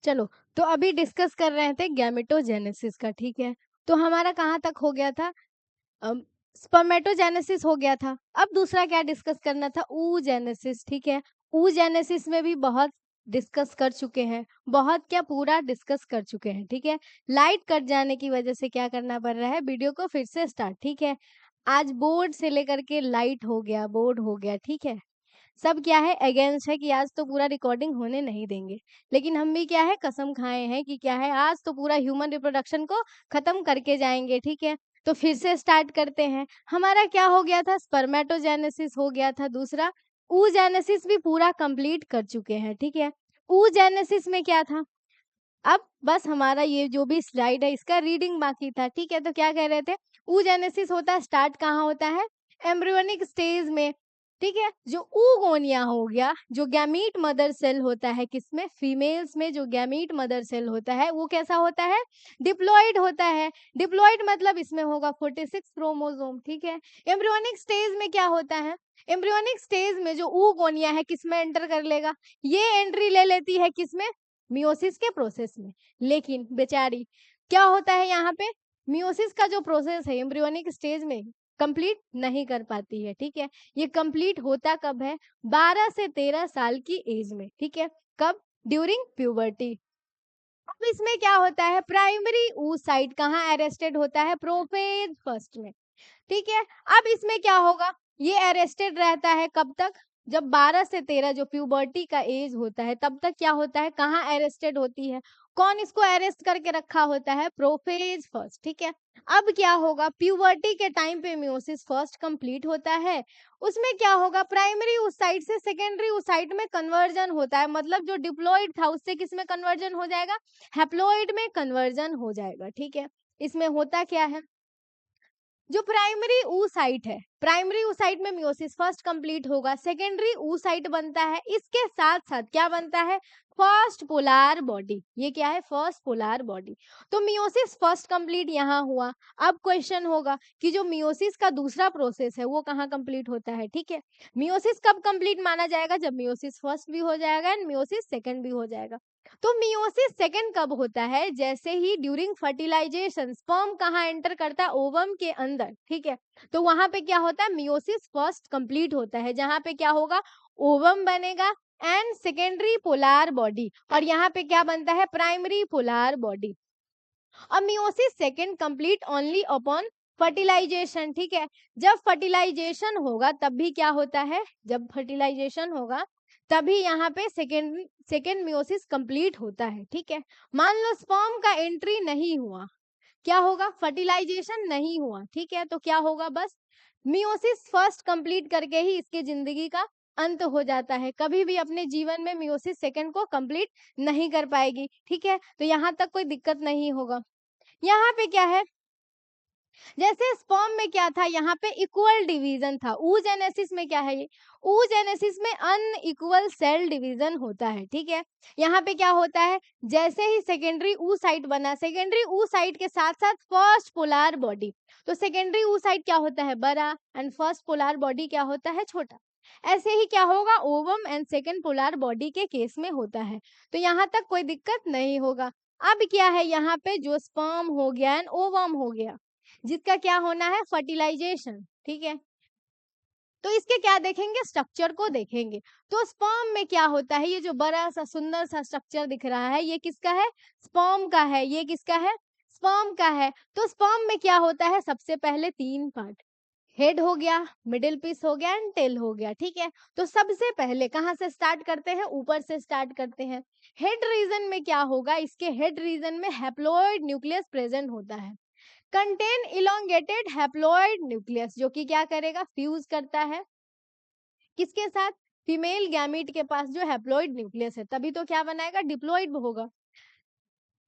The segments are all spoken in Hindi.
चलो, तो अभी डिस्कस कर रहे थे गैमेटोजेनेसिस का, ठीक है। तो हमारा कहाँ तक हो गया था? स्पर्मेटोजेनेसिस हो गया था। अब दूसरा क्या डिस्कस करना था? oogenesis, ठीक है। oogenesis में भी बहुत डिस्कस कर चुके हैं, बहुत क्या पूरा डिस्कस कर चुके हैं, ठीक है। लाइट कट जाने की वजह से क्या करना पड़ रहा है, वीडियो को फिर से स्टार्ट, ठीक है। आज बोर्ड से लेकर के लाइट हो गया, बोर्ड हो गया, ठीक है। सब क्या है, अगेंस्ट है कि आज तो पूरा रिकॉर्डिंग होने नहीं देंगे। लेकिन हम भी क्या है, कसम खाए हैं कि क्या है, आज तो पूरा ह्यूमन रिप्रोडक्शन को खत्म करके जाएंगे, ठीक है। तो फिर से स्टार्ट करते हैं। हमारा क्या हो गया था? स्पर्मेटोजेनेसिस हो गया था। दूसरा oogenesis भी पूरा कंप्लीट कर चुके हैं, ठीक है। oogenesis में क्या था? अब बस हमारा ये जो भी स्लाइड है इसका रीडिंग बाकी था, ठीक है। तो क्या कह रहे थे? oogenesis होता है, स्टार्ट कहाँ होता है? एम्ब्रियोनिक स्टेज में, ठीक है। जो oogonia हो गया, जो गैमीट मदर सेल होता है, किसमें? फीमेल्स में जो गैमीट मदर सेल होता है वो कैसा होता है? डिप्लॉइड होता है। डिप्लॉइड मतलब इसमें होगा 46 क्रोमोसोम, ठीक है। एम्ब्रियोनिक स्टेज में क्या होता है? एम्ब्रियोनिक स्टेज में जो oogonia है किसमें एंटर कर लेगा? ये एंट्री ले लेती है किसमें? मियोसिस के प्रोसेस में। लेकिन बेचारी क्या होता है यहाँ पे? मियोसिस का जो प्रोसेस है एम्ब्रियोनिक स्टेज में कंप्लीट नहीं कर पाती है, ठीक है। ये कंप्लीट होता कब है? 12 से 13 साल की एज में, ठीक है। कब? During puberty. अब इसमें क्या होता है? प्राइमरी oocyte कहाँ अरेस्टेड होता है? प्रोफेज फर्स्ट में, ठीक है। अब इसमें क्या होगा? ये अरेस्टेड रहता है कब तक? जब 12 से 13 जो प्यूबर्टी का एज होता है तब तक क्या होता है? कहाँ अरेस्टेड होती है? कौन इसको अरेस्ट करके रखा होता है? प्रोफेज फर्स्ट, ठीक है। अब क्या होगा? प्यूबर्टी के टाइम पे मियोसिस फर्स्ट कंप्लीट होता है। उसमें क्या होगा? प्राइमरी oocyte से सेकेंडरी oocyte में कन्वर्जन होता है, मतलब जो डिप्लॉइड था उससे किस में कन्वर्जन हो जाएगा? हैप्लॉइड में कन्वर्जन हो जाएगा, ठीक है। इसमें होता क्या है? जो प्राइमरी oocyte है, प्राइमरी oocyte में मियोसिस फर्स्ट कंप्लीट होगा, सेकेंडरी oocyte बनता है, इसके साथ साथ क्या बनता है? First polar body. ये क्या है? First polar body. तो मियोसिस फर्स्ट कंप्लीट यहाँ हुआ। अब क्वेश्चन होगा कि जो मियोसिस का दूसरा प्रोसेस है वो कहाँ कंप्लीट होता है, ठीक है। मियोसिस कब कंप्लीट माना जाएगा? जब मियोसिस फर्स्ट भी हो जाएगा एंड मियोसिस सेकंड भी हो जाएगा। तो मियोसिस सेकंड कब होता है? जैसे ही ड्यूरिंग फर्टिलाइजेशन स्पर्म कहाँ एंटर करता है? ओवम के अंदर, ठीक है। तो वहां पे क्या होता है? मियोसिस फर्स्ट कंप्लीट होता है, जहां पे क्या होगा? ओवम बनेगा एंड सेकेंडरी पोलार बॉडी, और यहाँ पे क्या बनता है? Primary polar body. अब meiosis second complete only upon fertilisation, ठीक है। जब फर्टिलाइजेशन होगा तब भी क्या होता है? जब फर्टिलाइजेशन होगा तभी यहाँ पे सेकेंड मियोसिस कंप्लीट होता है, ठीक है। मान लो स्पर्म का एंट्री नहीं हुआ, क्या होगा? फर्टिलाइजेशन नहीं हुआ, ठीक है। तो क्या होगा? बस मियोसिस फर्स्ट कंप्लीट करके ही इसकी जिंदगी का अंत हो जाता है। कभी भी अपने जीवन में मियोसिस सेकंड को कंप्लीट नहीं कर पाएगी, ठीक है। तो यहाँ तक कोई दिक्कत नहीं होगा। यहाँ पे क्या है? जैसे स्पर्म में क्या था? यहाँ पे इक्वल डिवीजन था। oogenesis में क्या है? ये oogenesis में अनइक्वल सेल डिवीजन होता है, ठीक है। यहाँ पे क्या होता है? जैसे ही सेकेंडरी oocyte बना, सेकेंडरी oocyte के साथ साथ फर्स्ट पोलार बॉडी, तो सेकेंडरी oocyte क्या होता है? बड़ा, एंड फर्स्ट पोलार बॉडी क्या होता है? छोटा। ऐसे ही क्या होगा? Ovum and second polar body के केस में होता है। तो यहाँ तक कोई दिक्कत नहीं होगा। अब क्या है? यहाँ पे जो स्पर्म हो गया एंड ओवम हो गया, जिसका क्या होना है? फर्टिलाइजेशन, ठीक है। तो इसके क्या देखेंगे? स्ट्रक्चर को देखेंगे। तो स्पर्म में क्या होता है? ये जो बड़ा सा सुंदर सा स्ट्रक्चर दिख रहा है ये किसका है? स्पर्म का है। ये किसका है? स्पर्म का है। तो स्पर्म में क्या होता है? सबसे पहले 3 पार्ट, हेड हो गया, मिडिल पीस हो गया एंड टेल हो गया, ठीक है। तो सबसे पहले कहाँ से स्टार्ट करते हैं? ऊपर से स्टार्ट करते हैं। हेड रीजन में क्या होगा? इसके हेड रीजन में हैप्लॉइड न्यूक्लियस प्रेजेंट होता है। कंटेन इलोंगेटेड हैप्लॉइड न्यूक्लियस, जो कि क्या करेगा? फ्यूज करता है किसके साथ? फीमेल गैमीट के पास जो हैप्लॉइड न्यूक्लियस है, तभी तो क्या बनाएगा? डिप्लॉइड होगा।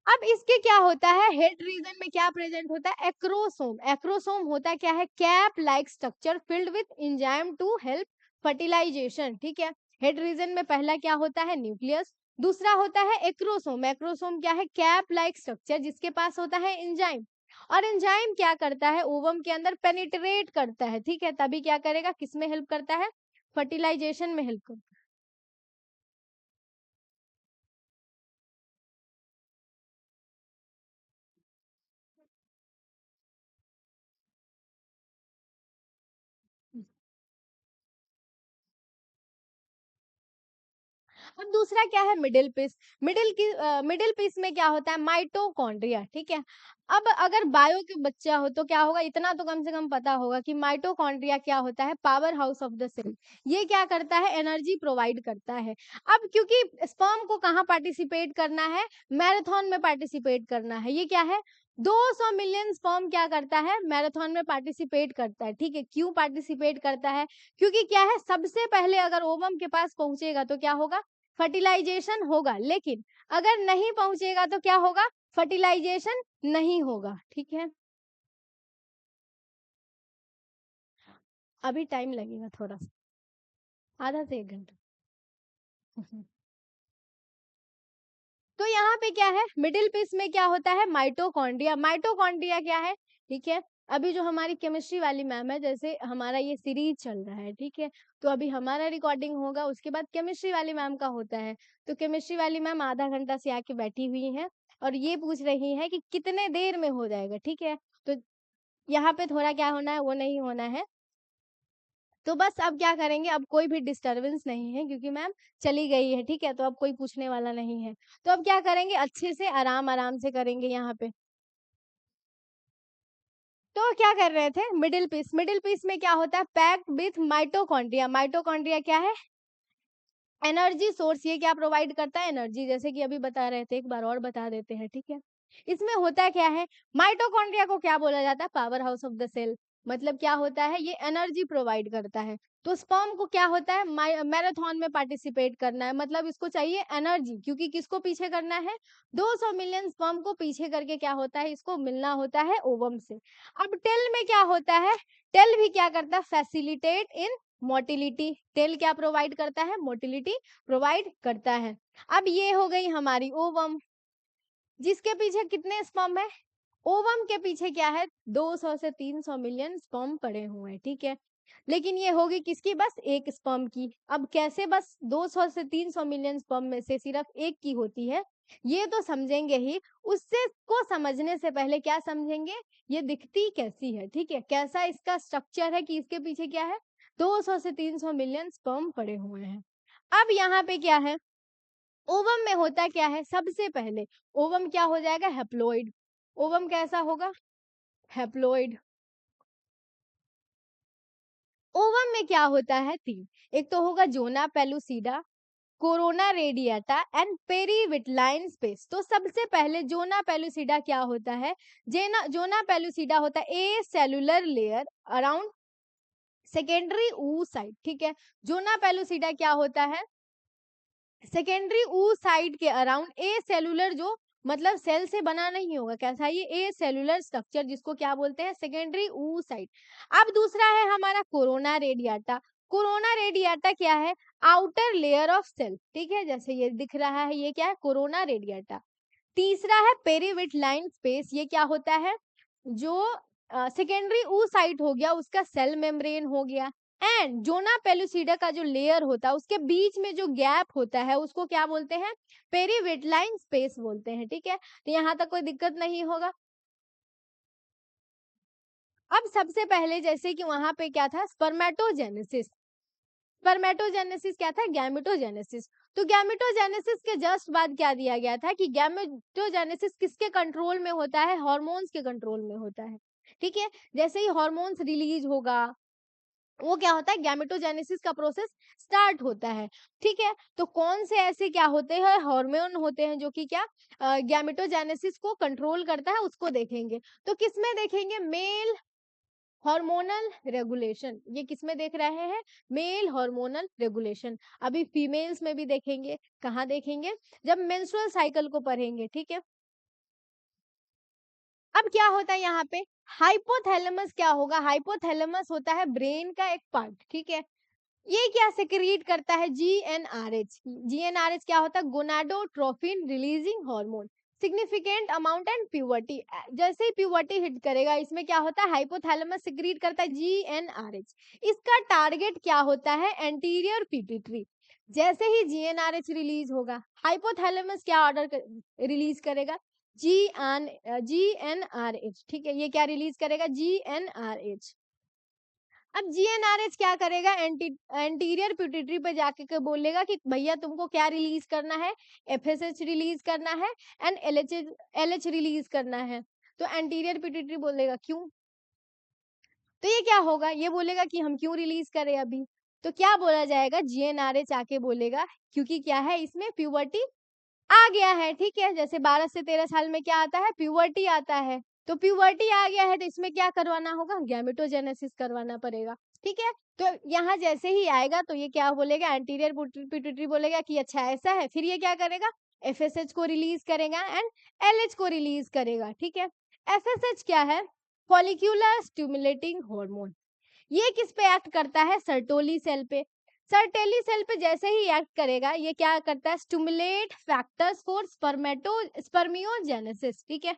अब इसके क्या होता है? हेड रीजन में क्या प्रेजेंट होता है? एक्रोसोम। एक्रोसोम होता क्या है? Cap like structure filled with enzyme to help fertilisation, ठीक है। हेड रीजन में पहला क्या होता है? न्यूक्लियस। दूसरा होता है एक्रोसोम। एक्रोसोम क्या है? कैप लाइक स्ट्रक्चर जिसके पास होता है एंजाइम, और एंजाइम क्या करता है? ओवम के अंदर पेनिट्रेट करता है, ठीक है। तभी क्या करेगा? किसमें हेल्प करता है? फर्टिलाइजेशन में हेल्प करता है। अब दूसरा क्या है, मिडिल पीस। मिडिल पीस में क्या होता है, माइटोकॉन्ड्रिया, ठीक है। अब अगर बायो के बच्चा हो तो क्या होगा, इतना तो कम से कम पता होगा कि माइटोकॉन्ड्रिया क्या होता है, power house of the cell. ये क्या करता है, एनर्जी प्रोवाइड करता है। अब क्योंकि स्पर्म को कहाँ पार्टिसिपेट करना है, मैराथन में पार्टिसिपेट करना है, ये क्या है, 200 मिलियन स्पर्म क्या करता है, मैराथन में पार्टिसिपेट करता है, ठीक है। क्यों पार्टिसिपेट करता है, क्योंकि क्या है, सबसे पहले अगर ओवम के पास पहुंचेगा तो क्या होगा, फर्टिलाइजेशन होगा, लेकिन अगर नहीं पहुंचेगा तो क्या होगा, फर्टिलाइजेशन नहीं होगा, ठीक है। अभी टाइम लगेगा थोड़ा सा, आधा से 1 घंटा। तो यहाँ पे क्या है, मिडिल पीस में क्या होता है, माइटोकॉन्ड्रिया। माइटोकॉन्ड्रिया क्या है, ठीक है। अभी जो हमारी केमिस्ट्री वाली मैम है, जैसे हमारा ये सीरीज चल रहा है, ठीक है, तो अभी हमारा रिकॉर्डिंग होगा, उसके बाद केमिस्ट्री वाली मैम का होता है। तो केमिस्ट्री वाली मैम आधा घंटा से आके बैठी हुई है और ये पूछ रही है कि कितने देर में हो जाएगा, ठीक है। तो यहाँ पे थोड़ा क्या होना है, वो नहीं होना है। तो बस अब क्या करेंगे, अब कोई भी डिस्टरबेंस नहीं है क्योंकि मैम चली गई है, ठीक है, तो अब कोई पूछने वाला नहीं है। तो अब क्या करेंगे, अच्छे से आराम आराम से करेंगे यहाँ पे। तो क्या कर रहे थे, मिडिल पीस। मिडिल पीस में क्या होता है, पैक्ड विथ माइटोकॉन्ड्रिया। माइटोकॉन्ड्रिया क्या है, एनर्जी सोर्स। ये क्या प्रोवाइड करता है, एनर्जी, जैसे कि अभी बता रहे थे, एक बार और बता देते हैं, ठीक है। इसमें होता क्या है, माइटोकॉन्ड्रिया को क्या बोला जाता है, power house of the cell. मतलब क्या होता है, ये एनर्जी प्रोवाइड करता है। तो स्पर्म को क्या होता है, मैराथन में पार्टिसिपेट करना है, मतलब इसको चाहिए एनर्जी, क्योंकि किसको पीछे करना है, 200 मिलियन स्पर्म को पीछे करके क्या होता है, इसको मिलना होता है ओवम से। अब टेल में क्या होता है, टेल भी क्या करता है, फैसिलिटेट इन मोटिलिटी। टेल क्या प्रोवाइड करता है, मोटिलिटी प्रोवाइड करता है। अब ये हो गई हमारी ओवम, जिसके पीछे कितने स्पर्म है, ओवम के पीछे क्या है, 200 से 300 मिलियन स्पर्म पड़े हुए हैं, ठीक है। लेकिन ये होगी किसकी, बस एक स्पर्म की। अब कैसे बस 200 से 300 मिलियन स्पर्म में से सिर्फ एक की होती है, ये तो समझेंगे ही। उससे को समझने से पहले क्या समझेंगे, ये दिखती कैसी है, ठीक है, कैसा इसका स्ट्रक्चर है, कि इसके पीछे क्या है, 200 से 300 मिलियन स्पर्म पड़े हुए हैं। अब यहाँ पे क्या है, ओवम में होता क्या है, सबसे पहले ओवम क्या हो जाएगा, हैप्लॉइड। ओवम कैसा होगा, हैप्लॉइड। ओवम में क्या होता है, 3। एक तो होगा zona pellucida, corona radiata and perivitelline space. तो सबसे पहले जोना पेलुसिडा क्या होता है, जोना पेलुसिडा होता है ए सेलुलर लेयर अराउंड सेकेंडरी ऊ साइड, ठीक है। जोना पेलुसिडा क्या होता है, सेकेंडरी ऊ साइड के अराउंड ए सेलुलर, जो मतलब सेल से बना नहीं होगा, कैसा ये ए सेलुलर स्ट्रक्चर, जिसको क्या बोलते हैं, सेकेंडरी ऊ साइड। अब दूसरा है हमारा कोरोना रेडिएटा। कोरोना रेडिएटा क्या है, आउटर लेयर ऑफ सेल, ठीक है, जैसे ये दिख रहा है, ये क्या है, कोरोना रेडिएटा। तीसरा है पेरीविटलाइन स्पेस। ये क्या होता है, जो सेकेंडरी ऊ साइट हो गया, उसका सेल मेम्ब्रेन हो गया। एंड जोना पेलुसिडा का जो लेयर होता है, उसके बीच में जो गैप होता है, उसको क्या बोलते हैं, पेरीविटलाइन स्पेस बोलते हैं, ठीक है। तो यहाँ तक कोई दिक्कत नहीं होगा। अब सबसे पहले जैसे कि वहां पे क्या था, स्पर्मेटोजेनेसिस। स्पर्मेटोजेनेसिस क्या था, गैमेटोजेनेसिस। तो गैमेटोजेनेसिस के जस्ट बाद क्या दिया गया था, कि गैमेटोजेनेसिस किसके कंट्रोल में होता है, हार्मोन्स के कंट्रोल में होता है, ठीक है। जैसे ही हार्मोन्स रिलीज होगा, वो क्या होता है, गैमेटोजेनेसिस का प्रोसेस स्टार्ट होता है, ठीक है। तो कौन से ऐसे क्या होते हैं, हार्मोन होते हैं, जो कि क्या गैमेटोजेनेसिस को कंट्रोल करता है, उसको देखेंगे। तो किसमें देखेंगे, मेल हार्मोनल रेगुलेशन। ये किसमें देख रहे हैं, मेल हार्मोनल रेगुलेशन। अभी फीमेल्स में भी देखेंगे, कहाँ देखेंगे, जब मेंस्ट्रुअल साइकिल को पढ़ेंगे, ठीक है। अब क्या होता है यहाँ पे, हाइपोथैलेमस क्या होगा, हाइपोथैलेमस होता है ब्रेन का एक पार्ट, ठीक है। ये क्या सेक्रीट करता है, जीएनआरएच। जीएनआरएच क्या होता है, gonadotrophin releasing hormone, significant amount and puberty. जैसे ही प्यूबर्टी हिट करेगा, इसमें क्या होता है, हाइपोथैलेमस सेक्रीट करता है जीएनआरएच। इसका टारगेट क्या होता है, एंटीरियर पिट्यूटरी। जैसे ही जीएनआरएच रिलीज होगा, हाइपोथैलेमस क्या ऑर्डर रिलीज करेगा, जीएनआरएच, ठीक है। ये क्या रिलीज करेगा, जीएनआरएच। अब जीएनआरएच क्या करेगा, एंटीरियर पिट्यूटरी पे जाके के बोलेगा कि भैया तुमको क्या रिलीज करना है, एफएसएच रिलीज करना है एंड एलएच रिलीज करना है। तो एंटीरियर पिट्यूटरी बोलेगा क्यों, तो ये क्या होगा, ये बोलेगा कि हम क्यों रिलीज करें अभी, तो क्या बोला जाएगा, जीएनआरएच आके बोलेगा क्योंकि क्या है इसमें प्यूबर्टी आ गया है, ठीक है। जैसे 12 से 13 साल में क्या आता है, प्यूबर्टी आता है, तो प्यूबर्टी आ गया है तो इसमें क्या करवाना होगा, गैमेटोजेनेसिस करवाना पड़ेगा, ठीक है। तो यहाँ जैसे ही आएगा तो ये क्या बोलेगा, एंटीरियर पिट्यूटरी बोलेगा कि अच्छा ऐसा है, फिर ये क्या करेगा, एफएसएच को रिलीज करेगा एंड एलएच को रिलीज करेगा, ठीक है। एफएसएच क्या है, फॉलिक्यूलर स्टिमुलेटिंग हार्मोन, ये किस पे एक्ट करता है, सर्टोली सेल पे। सर्टेली सेल पे जैसे ही एक्ट करेगा ये क्या करता है, स्टिमुलेट फैक्टर्स फॉर स्पर्मियोजेनेसिस, ठीक है।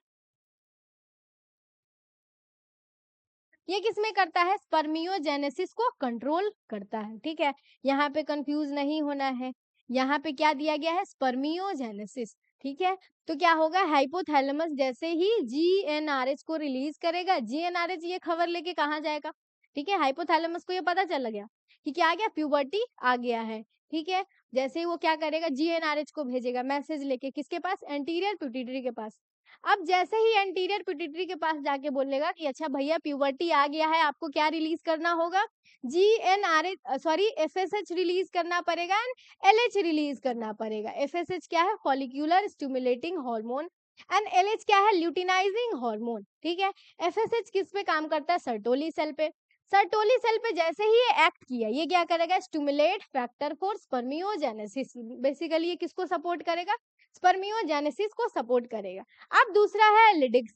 ये किसमें करता है, स्पर्मियोजेनेसिस को कंट्रोल करता है, ठीक है। यहाँ पे कंफ्यूज नहीं होना है, यहाँ पे क्या दिया गया है, स्पर्मियोजेनेसिस, ठीक है। तो क्या होगा, हाइपोथैलेमस जैसे ही जीएनआरएच को रिलीज करेगा, जीएनआरएच ये खबर लेके कहाँ जाएगा, ठीक है, हाइपोथैलेमस को ये पता चल गया कि क्या आ गया, प्यूबर्टी आ गया है, ठीक है। जैसे ही वो क्या करेगा, जीएनआरएच को भेजेगा मैसेज लेके, किसके पास, एंटीरियर पिट्यूटरी के पास। अब जैसे ही एंटीरियर पिट्यूटरी के पास जाके बोलेगा कि अच्छा भैया प्यूबर्टी आ गया है, आपको क्या रिलीज करना होगा, जीएनआरएच सॉरी एफएसएच रिलीज करना पड़ेगा एंड एलएच रिलीज करना पड़ेगा। एफएसएच क्या है, follicular stimulating hormone and LH क्या है, ल्यूटिनाइजिंग हार्मोन, ठीक है। एफएसएच किस पे काम करता है, सर्टोली सेल पे। सर्टोली सेल पे जैसे ही ये एक्ट किया, ये क्या करेगा, stimulate factor for spermiogenesis, basically ये किसको सपोर्ट करेगा, स्पर्मियोजेनेसिस को सपोर्ट करेगा। अब दूसरा है लिडिक्स,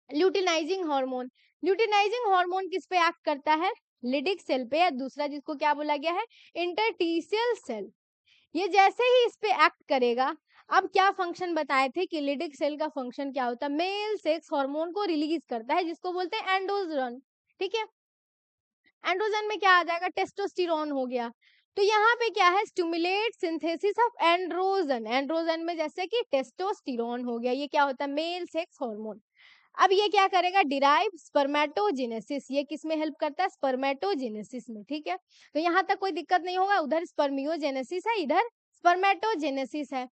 ल्यूटिनाइजिंग हार्मोन। ल्यूटिनाइजिंग हार्मोन किस पे एक्ट करता है, लिडिक सेल पे, या दूसरा जिसको क्या बोला गया है, इंटरटीशियल सेल। ये जैसे ही इस पे एक्ट करेगा, अब क्या फंक्शन बताए थे कि लिडिक सेल का फंक्शन क्या होता है, मेल सेक्स हार्मोन को रिलीज करता है जिसको बोलते हैं एंडोजन, ठीक है। एंड्रोजन में क्या आ जाएगा, टेस्टोस्टेरोन हो गया। तो यहाँ पे क्या है, stimulate synthesis of androgen, androgen में जैसे कि टेस्टोस्टेरोन हो गया, ये क्या होता है, मेल सेक्स हार्मोन। अब ये क्या करेगा, डिराइव स्पर्मेटोजेनेसिस, ये किस में हेल्प करता है, स्पर्मेटोजेनेसिस में, ठीक है। तो यहाँ तक कोई दिक्कत नहीं होगा, उधर स्पर्मियोजेनेसिस है, इधर स्पर्मेटोजेनेसिस है।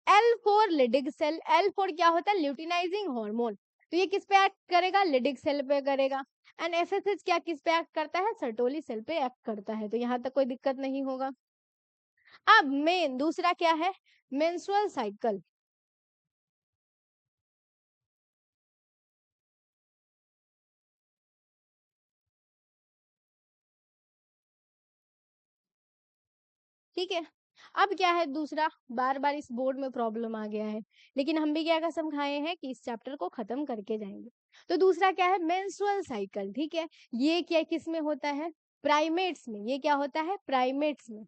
L4 लिडिक सेल, L4 क्या होता है, ल्यूटिनाइजिंग हार्मोन, तो ये किस पे एक्ट करेगा, लिडिक सेल पे करेगा। एंड एफएसएच क्या किस पे एक्ट करता है, सर्टोली सेल पे एक्ट करता है, तो यहाँ तक कोई दिक्कत नहीं होगा। अब मेन दूसरा क्या है, मेंस्ट्रुअल साइकिल। ठीक है, अब क्या है दूसरा, बार बार इस बोर्ड में प्रॉब्लम आ गया है, लेकिन हम भी क्या कसम खाए हैं कि इस चैप्टर को खत्म करके जाएंगे। तो दूसरा क्या है, मेंस्ट्रुअल साइकिल, ठीक है। ये क्या किस में होता है, प्राइमेट्स में, ये क्या होता है, प्राइमेट्स में।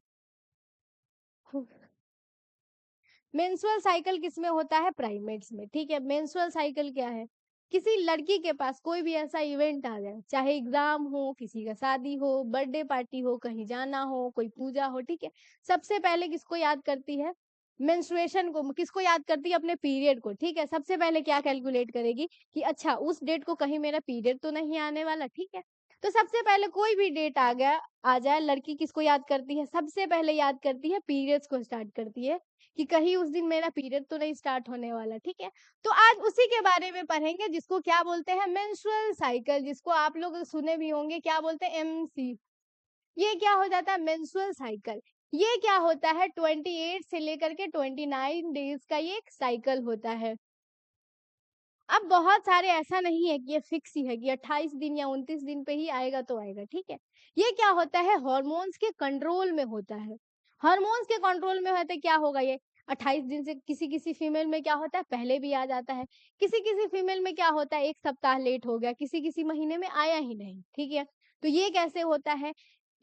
मेंस्ट्रुअल साइकिल किस में होता है, प्राइमेट्स में, ठीक है। मेंस्ट्रुअल साइकिल क्या है, किसी लड़की के पास कोई भी ऐसा इवेंट आ जाए, चाहे एग्जाम हो, किसी का शादी हो, बर्थडे पार्टी हो, कहीं जाना हो, कोई पूजा हो, ठीक है। सबसे पहले किसको याद करती है, मेंस्ट्रुएशन को, किसको याद करती है, अपने पीरियड को, ठीक है। सबसे पहले क्या कैलकुलेट करेगी कि अच्छा उस डेट को कहीं मेरा पीरियड तो नहीं आने वाला, ठीक है। तो सबसे पहले कोई भी डेट आ गया, आ जाए, लड़की किसको याद करती है, सबसे पहले याद करती है पीरियड्स को स्टार्ट करती है कि कहीं उस दिन मेरा पीरियड तो नहीं स्टार्ट होने वाला, ठीक है। तो आज उसी के बारे में पढ़ेंगे जिसको क्या बोलते हैं, मेंस्ट्रुअल साइकिल, जिसको आप लोग सुने भी होंगे, क्या बोलते हैं, एमसी। ये क्या हो जाता है, मेंस्ट्रुअल साइकिल। ये क्या होता है, 28 से लेकर के 29 डेज का ये एक साइकिल होता है। अब बहुत सारे ऐसा नहीं है कि ये फिक्स ही है कि 28 दिन या 29 दिन पे ही आएगा तो आएगा, ठीक है। ये क्या होता है, हार्मोन्स के कंट्रोल में होता है। हार्मोन्स के कंट्रोल में होते क्या होगा, ये 28 दिन से किसी किसी फीमेल में क्या होता है, पहले भी आ जाता है। किसी किसी फीमेल में क्या होता है, एक सप्ताह लेट हो गया, किसी किसी महीने में आया ही नहीं, ठीक है। तो ये कैसे होता है,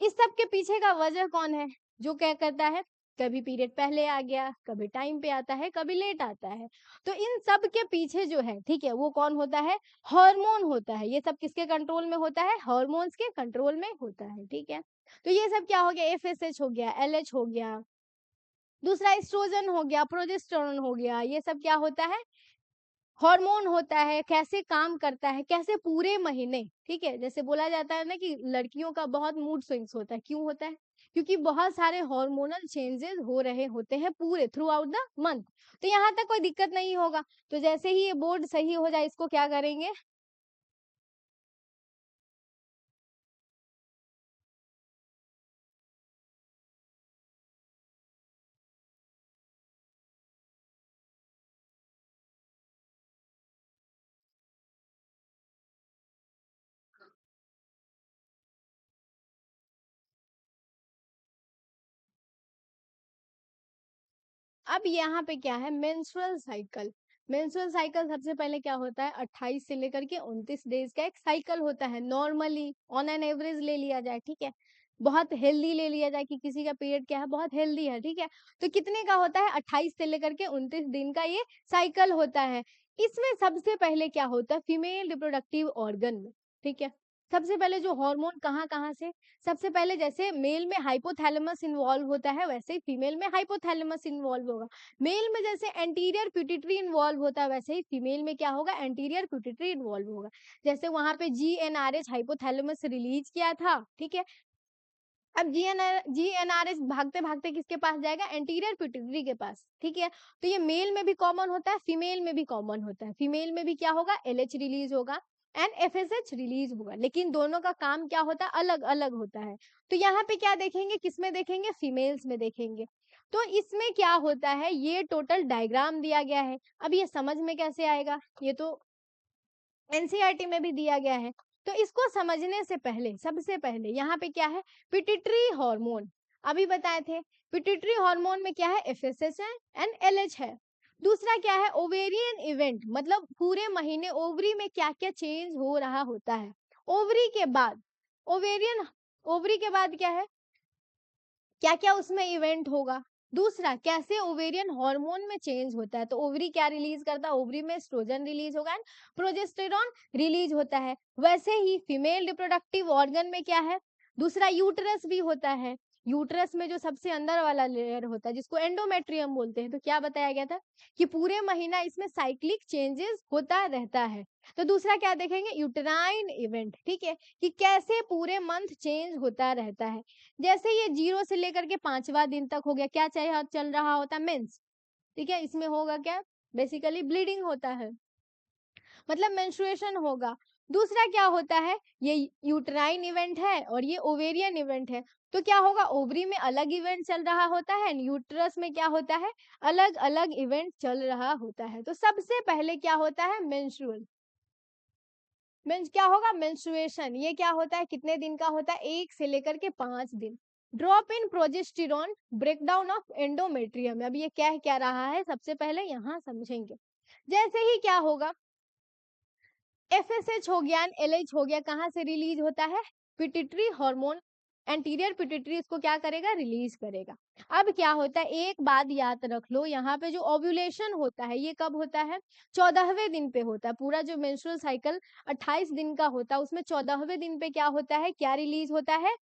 इस सब के पीछे का वजह कौन है, जो क्या करता है, कभी पीरियड पहले आ गया, कभी टाइम पे आता है, कभी लेट आता है। तो इन सब के पीछे जो है, ठीक है, वो कौन होता है, हार्मोन होता है। ये सब किसके कंट्रोल में होता है, हार्मोन्स के कंट्रोल में होता है, ठीक है। तो ये सब क्या हो गया, एफएसएच हो गया, एलएच हो गया, दूसरा एस्ट्रोजन हो गया, प्रोजेस्टेरोन हो गया, ये सब क्या होता है, हार्मोन होता है, कैसे काम करता है, कैसे पूरे महीने, ठीक है? जैसे बोला जाता है ना कि लड़कियों का बहुत मूड स्विंग्स होता है, क्यों होता है? क्योंकि बहुत सारे हार्मोनल चेंजेस हो रहे होते हैं पूरे थ्रू आउट द मंथ। तो यहाँ तक कोई दिक्कत नहीं होगा। तो जैसे ही ये बोर्ड सही हो जाए, इसको क्या करेंगे? अब यहाँ पे क्या है? Menstrual cycle. मेंस्ट्रुअल साइकिल सबसे पहले क्या होता है? 28 से लेकर के 29 डेज का एक साइकिल होता है, नॉर्मली ऑन एन एवरेज ले लिया जाए, ठीक है? बहुत हेल्दी ले लिया जाए कि किसी का पीरियड क्या है, बहुत हेल्दी है, ठीक है? तो कितने का होता है? 28 से लेकर के 29 दिन का ये साइकिल होता है। इसमें सबसे पहले क्या होता है? फीमेल रिप्रोडक्टिव ऑर्गन में, ठीक है? सबसे पहले जो हार्मोन कहाँ-कहाँ से? सबसे पहले जैसे मेल में हाइपोथैलेमस इन्वॉल्व होता है, वैसे ही फीमेल में हाइपोथैलेमस इन्वॉल्व होगा। मेल में जैसे एंटीरियर पिट्यूटरी इन्वॉल्व होता है, वैसे ही फीमेल में क्या होगा? एंटीरियर पिट्यूटरी इन्वॉल्व होगा। जैसे वहां पे जीएनआरएच हाइपोथैलेमस रिलीज किया था, ठीक है? अब जीएनआरएच भागते भागते किसके पास जाएगा? एंटीरियर पिट्यूटरी के पास, ठीक है? तो ये मेल में भी कॉमन होता है, फीमेल में भी कॉमन होता है। फीमेल में भी क्या होगा? एलएच रिलीज होगा एंड एफएसएच रिलीज होगा, लेकिन दोनों का काम क्या होता है? अलग अलग होता है। तो यहाँ पे क्या देखेंगे? किसमें देखेंगे? फीमेल्स में देखेंगे। तो इसमें क्या होता है? ये टोटल डायग्राम दिया गया है। अब ये समझ में कैसे आएगा? ये तो एनसीईआरटी में भी दिया गया है। तो इसको समझने से पहले, सबसे पहले यहाँ पे क्या है? Pituitary hormone. अभी बताए थे पिट्यूटरी हार्मोन में क्या है? एफएसएच है एंड एलएच है। दूसरा क्या है? ओवेरियन इवेंट, मतलब पूरे महीने ओवरी में क्या क्या चेंज हो रहा होता है। ओवरी के बाद ओवेरियन, ओवरी के बाद क्या है? क्या क्या उसमें इवेंट होगा। दूसरा, कैसे ओवेरियन हार्मोन में चेंज होता है। तो ओवरी क्या रिलीज करता है? ओवरी में एस्ट्रोजन रिलीज होगा एंड प्रोजेस्टेरॉन रिलीज होता है। वैसे ही फीमेल रिप्रोडक्टिव ऑर्गन में क्या है? दूसरा, यूटरस भी होता है। यूटरस में जो सबसे अंदर वाला लेयर होता है, जिसको एंडोमेट्रियम बोलते हैं, तो क्या बताया गया था कि पूरे महीना इसमें साइक्लिक चेंजेस होता रहता है। तो दूसरा क्या देखेंगे? यूटेराइन इवेंट, ठीक है, कि कैसे पूरे मंथ चेंज होता रहता है। जैसे ये 0 से लेकर के 5वां दिन तक हो गया, क्या चल रहा होता है? मेंस, ठीक है? इसमें होगा क्या? बेसिकली ब्लीडिंग होता है, मतलब मेंस्ट्रुएशन होगा। दूसरा क्या होता है? ये यूटेराइन इवेंट है और ये ओवेरियन इवेंट है। तो क्या होगा? ओवरी में अलग इवेंट चल रहा होता है, यूटरस में क्या होता है? अलग अलग इवेंट चल रहा होता है। तो सबसे पहले क्या होता है? मेंस्ट्रुअल, मीन्स क्या होगा? मेंस्ट्रुएशन। ये क्या होता है? कितने दिन का होता है? 1 से लेकर के 5 दिन। Drop in progesterone, breakdown of endometrium. अब ये कह क्या रहा है? सबसे पहले यहाँ समझेंगे। जैसे ही क्या होगा? एफएसएच हो गया, एलएच हो गया, कहाँ से रिलीज होता है? पिट्यूटरी हार्मोन, एंटीरियर पिट्यूटरी इसको क्या करेगा? रिलीज करेगा। अब क्या होता है? एक बात याद रख लो, यहाँ पे जो ओव्यूलेशन होता है ये कब होता है? 14वें दिन पे होता है। पूरा जो मेंस्ट्रुअल साइकिल 28 दिन का होता है, उसमें 14वें दिन पे क्या होता है? क्या रिलीज होता है?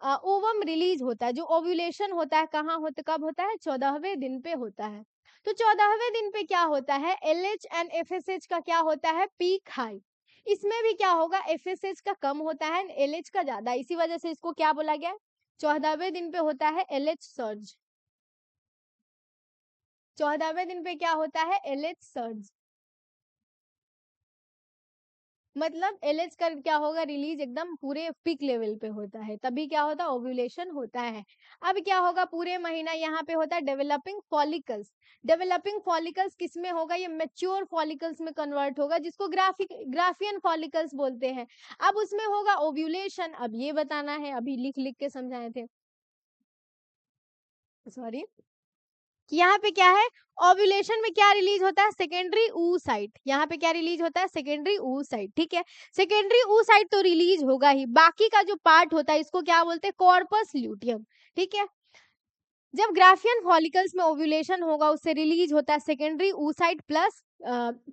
ओवम रिलीज होता है। जो ओव्यूलेशन होता है कहाँ होता, कब होता है? 14वें दिन पे होता है। तो 14वें दिन पे क्या होता है? एलएच एंड एफएसएच का क्या होता है? Peak high. इसमें भी क्या होगा? एफएसएच का कम होता है, एलएच का ज्यादा। इसी वजह से इसको क्या बोला गया? 14वें दिन पे होता है एलएच सर्ज। 14वें दिन पे क्या होता है? LH surge. मतलब एलएच का क्या होगा? रिलीज एकदम पूरे पीक लेवल पे होता है, तभी क्या होता है? ओव्यूलेशन होता है। अब क्या होगा? पूरे महीना यहाँ पे होता है डेवलपिंग फॉलिकल्स। डेवलपिंग फॉलिकल्स किस में होगा? ये मैच्योर फॉलिकल्स में कन्वर्ट होगा, जिसको ग्राफियन फॉलिकल्स बोलते हैं। अब उसमें होगा ओव्यूलेशन। अब ये बताना है, अभी लिख लिख के समझाए थे, सॉरी। यहाँ पे क्या है? ओव्यूलेशन में क्या रिलीज होता है? Secondary oocyte। यहाँ पे क्या रिलीज होता है? सेकेंडरी oocyte, ठीक है? सेकेंडरी oocyte तो रिलीज होगा ही, बाकी का जो पार्ट होता है इसको क्या बोलते हैं? कॉर्पस ल्यूटियम, ठीक है? जब ग्राफियन फॉलिकल्स में ओव्यूलेशन होगा, उससे रिलीज होता है secondary oocyte plus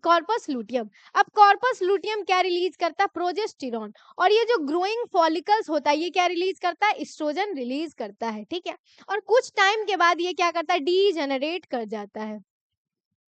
corpus luteum. अब कॉर्पस लूटियम क्या रिलीज करता है? प्रोजेस्टेरॉन। और ये जो ग्रोइंग फॉलिकल्स होता है ये क्या रिलीज करता है? एस्ट्रोजन रिलीज करता है, ठीक है? और कुछ टाइम के बाद ये क्या करता है? डीजेनरेट कर जाता है।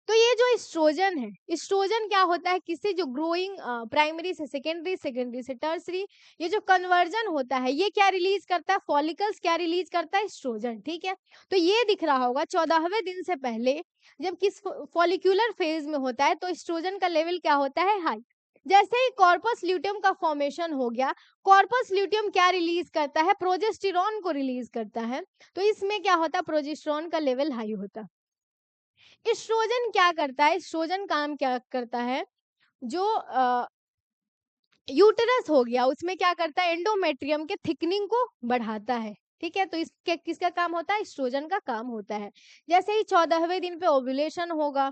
तो ये जो एस्ट्रोजन है, एस्ट्रोजन क्या होता है, किसी जो ग्रोइंग प्राइमरी से सेकेंडरी, सेकेंडरी से टर्सरी, ये जो कन्वर्जन होता है ये क्या रिलीज करता है, फॉलिकल्स क्या रिलीज करता है, एस्ट्रोजन। ठीक है, तो ये दिख रहा होगा 14वें दिन से पहले जब किस फॉलिक्यूलर फेज में होता है तो एस्ट्रोजन का लेवल क्या होता है, हाई। जैसे ही कॉर्पस ल्यूटियम का फॉर्मेशन हो गया, कॉर्पस ल्यूटियम क्या रिलीज करता है, प्रोजेस्टेरॉन को रिलीज करता है। तो इसमें क्या होता है, प्रोजेस्टेरॉन का लेवल हाई होता है। एस्ट्रोजन क्या करता है, एस्ट्रोजन काम क्या करता है, जो यूटेरस हो गया उसमें क्या करता है, एंडोमेट्रियम के थिकनिंग को बढ़ाता है। ठीक है, तो इसके किसका काम होता है, एस्ट्रोजन का काम होता है। जैसे ही 14वें दिन पे ओव्यूलेशन होगा,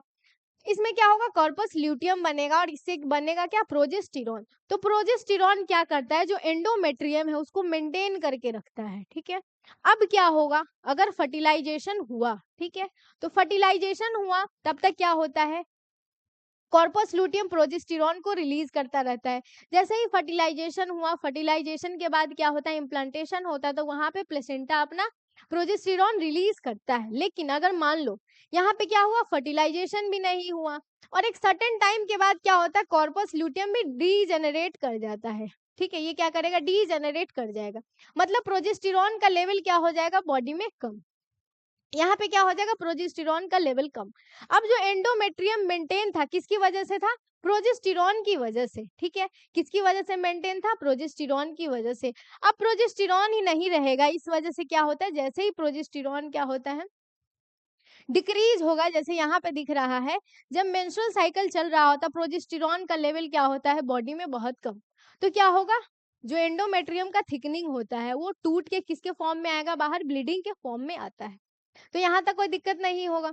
इसमें क्या होगा, कॉर्पस ल्यूटियम बनेगा और इससे बनेगा क्या, प्रोजेस्टेरॉन। तो प्रोजेस्टेरॉन क्या करता है, जो एंडोमेट्रियम है उसको मेंटेन करके रखता है। ठीक है, अब क्या होगा, अगर फर्टिलाइजेशन हुआ, ठीक है, तो फर्टिलाइजेशन हुआ तब तक क्या होता है, कॉर्पस लूटियम प्रोजेस्टेरॉन को रिलीज करता रहता है। जैसे ही फर्टिलाइजेशन हुआ, फर्टिलाइजेशन के बाद क्या होता है, इम्प्लांटेशन होता है, तो वहां पे प्लेसेंटा अपना प्रोजेस्टेरॉन रिलीज करता है। लेकिन अगर मान लो यहाँ पे क्या हुआ, फर्टिलाइजेशन भी नहीं हुआ और एक सर्टेन टाइम के बाद क्या होता है, कॉर्पस लूटियम भी डीजेनरेट कर जाता है। ठीक है, ये क्या करेगा, डीजेनरेट कर जाएगा, मतलब प्रोजेस्टेरॉन का लेवल क्या हो जाएगा बॉडी में कम। यहाँ पे क्या हो जाएगा, प्रोजेस्टेरॉन का लेवल कम। अब जो एंडोमेट्रियम मेंटेन था किसकी वजह से था, प्रोजेस्टेरॉन की वजह से। ठीक है, किसकी वजह से मेंटेन था, प्रोजेस्टेरॉन की वजह से। अब प्रोजेस्टेरॉन ही नहीं रहेगा, इस वजह से क्या होता है, जैसे ही प्रोजेस्टेरॉन क्या होता है, डिक्रीज होगा। जैसे यहाँ पे दिख रहा है, जब मेंस्ट्रुअल साइकिल चल रहा होता प्रोजेस्टेरॉन का लेवल क्या होता है बॉडी में बहुत कम। तो क्या होगा, जो एंडोमेट्रियम का थिकनिंग होता है वो टूट के किसके फॉर्म में आएगा, बाहर ब्लीडिंग के फॉर्म में आता है। तो यहाँ तक कोई दिक्कत नहीं होगा।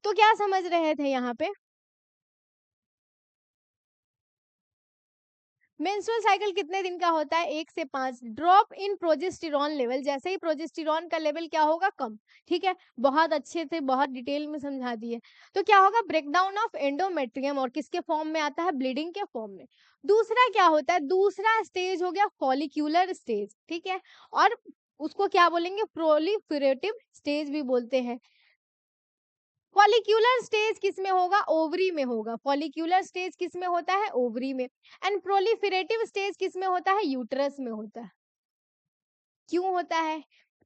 तो क्या समझ रहे थे यहाँ पे, मेंस्ट्रुअल साइकिल कितने दिन का होता है, 1 से 5। ड्रॉप इन प्रोजेस्टेरॉन लेवल, जैसे ही प्रोजेस्टेरॉन का लेवल क्या होगा, कम। ठीक है, बहुत अच्छे से बहुत डिटेल में समझा दिए। तो क्या होगा, ब्रेकडाउन ऑफ एंडोमेट्रियम, और किसके फॉर्म में आता है, ब्लीडिंग के फॉर्म में। दूसरा क्या होता है, दूसरा स्टेज हो गया फॉलिक्यूलर स्टेज। ठीक है, और उसको क्या बोलेंगे, प्रोलिफरेटिव स्टेज भी बोलते हैं। फॉलिक्यूलर स्टेज किस में होगा, ओवरी में होगा। फॉलिक्यूलर स्टेज किस में होता है, ओवरी में। एंड प्रोलिफरेटिव स्टेज किस में होता है, यूट्रस में होता है। क्यों होता है,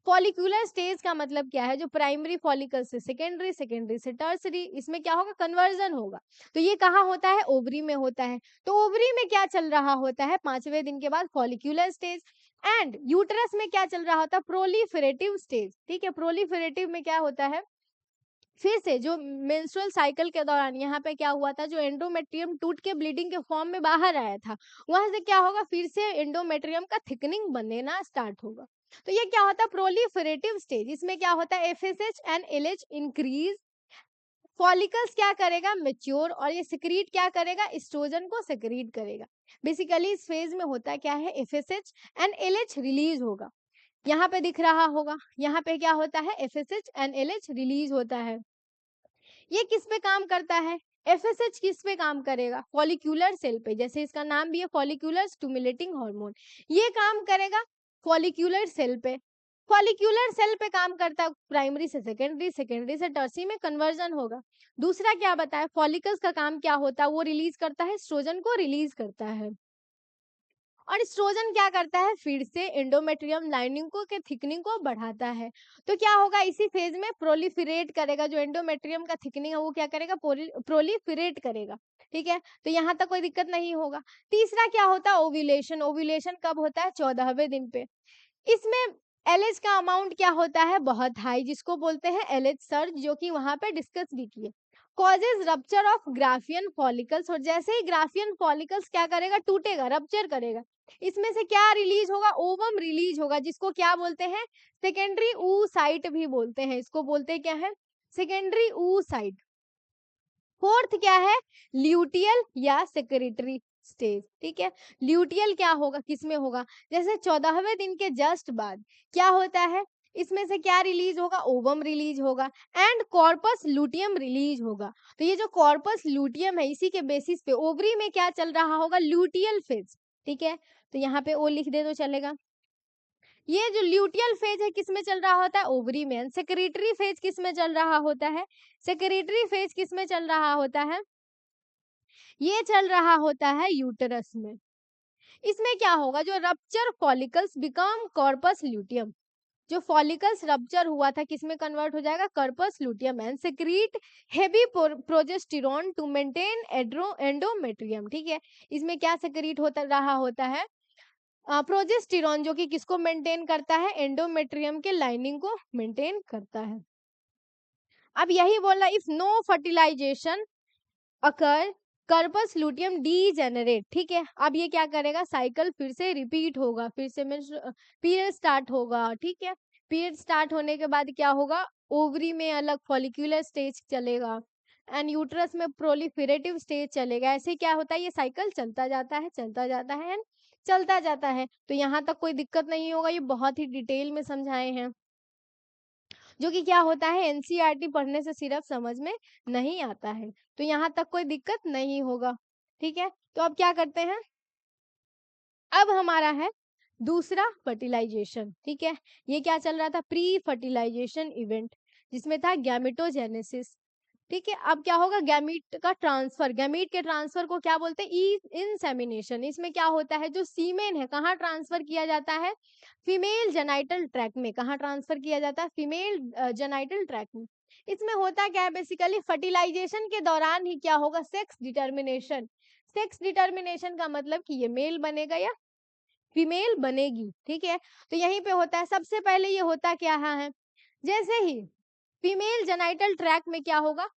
फॉलिक्यूलर स्टेज का मतलब क्या है, जो प्राइमरी फॉलिकल से सेकेंडरी, सेकेंडरी से टर्सरी, इसमें क्या होगा, कन्वर्जन होगा। तो ये कहाँ होता है, ओवरी में होता है। तो ओवरी में क्या चल रहा होता है, 5वें दिन के बाद फॉलिक्यूलर स्टेज। एंड यूट्रस में क्या चल रहा होता है, प्रोलिफरेटिव स्टेज। ठीक है, प्रोलिफरेटिव में क्या होता है, फिर से जो मेंस्ट्रुअल साइकिल के दौरान यहाँ पे क्या हुआ था, जो एंडोमेट्रियम टूट के ब्लीडिंग के फॉर्म में बाहर आया था, वहां से क्या होगा, फिर से एंडोमेट्रियम का थिकनिंग बनना स्टार्ट होगा। तो ये क्या होता है, प्रोलिफरेटिव स्टेज। इसमें क्या होता है, FSH and LH increase, follicles क्या करेगा, मेच्योर, और ये सिक्रीट क्या करेगा, एस्ट्रोजन को सिक्रीट करेगा। बेसिकली इस फेज में होता क्या है, एफएसएच एंड एलएच रिलीज होगा। यहाँ पे दिख रहा होगा, यहाँ पे क्या होता है, एफएसएच एंड एलएच रिलीज होता है। ये किस पे काम करता है, एफएसएच किस पे काम करेगा, फॉलिक्यूलर सेल पे। जैसे इसका नाम भी है फॉलिक्यूलर स्टिमुलेटिंग हार्मोन, ये काम करेगा फॉलिक्यूलर सेल पे। फॉलिक्यूलर सेल पे काम करता है, प्राइमरी से सेकेंडरी, सेकेंडरी से टर्सरी में कन्वर्जन होगा। दूसरा क्या बताया, फॉलिकल्स का काम क्या होता है, वो रिलीज करता है, एस्ट्रोजन को रिलीज करता है। और एस्ट्रोजन क्या करता है, फिर से एंडोमेट्रियम लाइनिंग को के थिकनिंग को बढ़ाता है। तो क्या होगा, इसी फेज में प्रोलिफरेट करेगा, जो एंडोमेट्रियम का थिकनिंग है वो क्या करेगा, प्रोलिफरेट करेगा। ठीक है, तो यहाँ तक कोई दिक्कत नहीं होगा। तीसरा क्या होता है, ओव्यूलेशन। ओव्यूलेशन कब होता है, 14वें दिन पे। इसमें एलएच का अमाउंट क्या होता है, बहुत हाई, जिसको बोलते हैं एलएच सर्ज, जो कि वहां पे डिस्कस भी किए। Causes rupture of Graafian follicles, और जैसे ही ग्राफियन फॉलिकल्स क्या करेगा, टूटेगा, रप्चर करेगा, इसमें से क्या रिलीज होगा, ओवम रिलीज होगा, जिसको क्या बोलते हैं, सेकेंडरी oocyte भी बोलते हैं। इसको बोलते क्या है, सेकेंडरी oocyte। फोर्थ क्या है, ल्यूटियल या सेक्रेटरी स्टेज। ठीक है, ल्यूटियल क्या होगा, किसमें होगा, जैसे 14वें दिन के जस्ट बाद क्या होता है, इसमें से क्या रिलीज होगा, ओवम रिलीज होगा एंड कॉर्पस लूटियम रिलीज होगा। तो ये जो कॉर्पस लूटियम है, इसी के बेसिस पे ओवरी में क्या चल रहा होगा, ल्यूटियल फेज। ठीक है, तो यहाँ पे ओ लिख दे तो चलेगा। ये जो ल्यूटियल फेज है किस में चल रहा होता है, ओवरी में। सेक्रेटरी फेज किस में चल रहा होता है, सेक्रेटरी फेज किस में चल रहा होता है, ये चल रहा होता है यूटरस में। इसमें क्या होगा, जो rupture follicles become corpus luteum, जो फॉलिकल्स रप्चर हुआ था किस में कन्वर्ट हो जाएगा, corpus luteum, and secrete heavy progesterone to maintain endometrium. ठीक है, इसमें क्या सेक्रीट होता रहा होता है, प्रोजेस्टेरोन, जो कि किसको मेंटेन करता है, एंडोमेट्रियम के लाइनिंग को मेंटेन करता है। अब यही बोला, if no fertilization occur corpus luteum degenerate. ठीक है, अब ये क्या करेगा, साइकिल फिर से रिपीट होगा, फिर से मीन्स पीरियड स्टार्ट होगा। ठीक है, पीरियड स्टार्ट होने के बाद क्या होगा, ओवरी में अलग फॉलिक्यूलर स्टेज चलेगा एंड यूट्रस में प्रोलिफेरेटिव स्टेज चलेगा। ऐसे क्या होता है, ये साइकिल चलता जाता है, चलता जाता है एंड चलता जाता है। तो यहाँ तक कोई दिक्कत नहीं होगा, ये बहुत ही डिटेल में समझाए हैं, जो कि क्या होता है, एनसीईआरटी पढ़ने से सिर्फ समझ में नहीं आता है। तो यहाँ तक कोई दिक्कत नहीं होगा। ठीक है, तो अब क्या करते हैं, अब हमारा है दूसरा फर्टिलाइजेशन। ठीक है, ये क्या चल रहा था, प्री फर्टिलाइजेशन इवेंट, जिसमें था गैमेटोजेनेसिस। ठीक है, अब क्या होगा, गैमीट का ट्रांसफर, गैमीट के ट्रांसफर को क्या बोलते हैं, इंसेमिनेशन। इसमें क्या होता है, जो सीमेन है कहाँ ट्रांसफर किया जाता है, फीमेल जेनाइटल ट्रैक में। कहाँ ट्रांसफर किया जाता है, फीमेल जेनाइटल ट्रैक में। इसमें होता क्या है, बेसिकली फर्टिलाइजेशन के दौरान ही क्या होगा, सेक्स डिटर्मिनेशन। सेक्स डिटर्मिनेशन का मतलब कि ये मेल बनेगा या फीमेल बनेगी। ठीक है, तो यहीं पे होता है, सबसे पहले ये होता क्या है, जैसे ही फीमेल जेनाइटल ट्रैक में क्या होगा,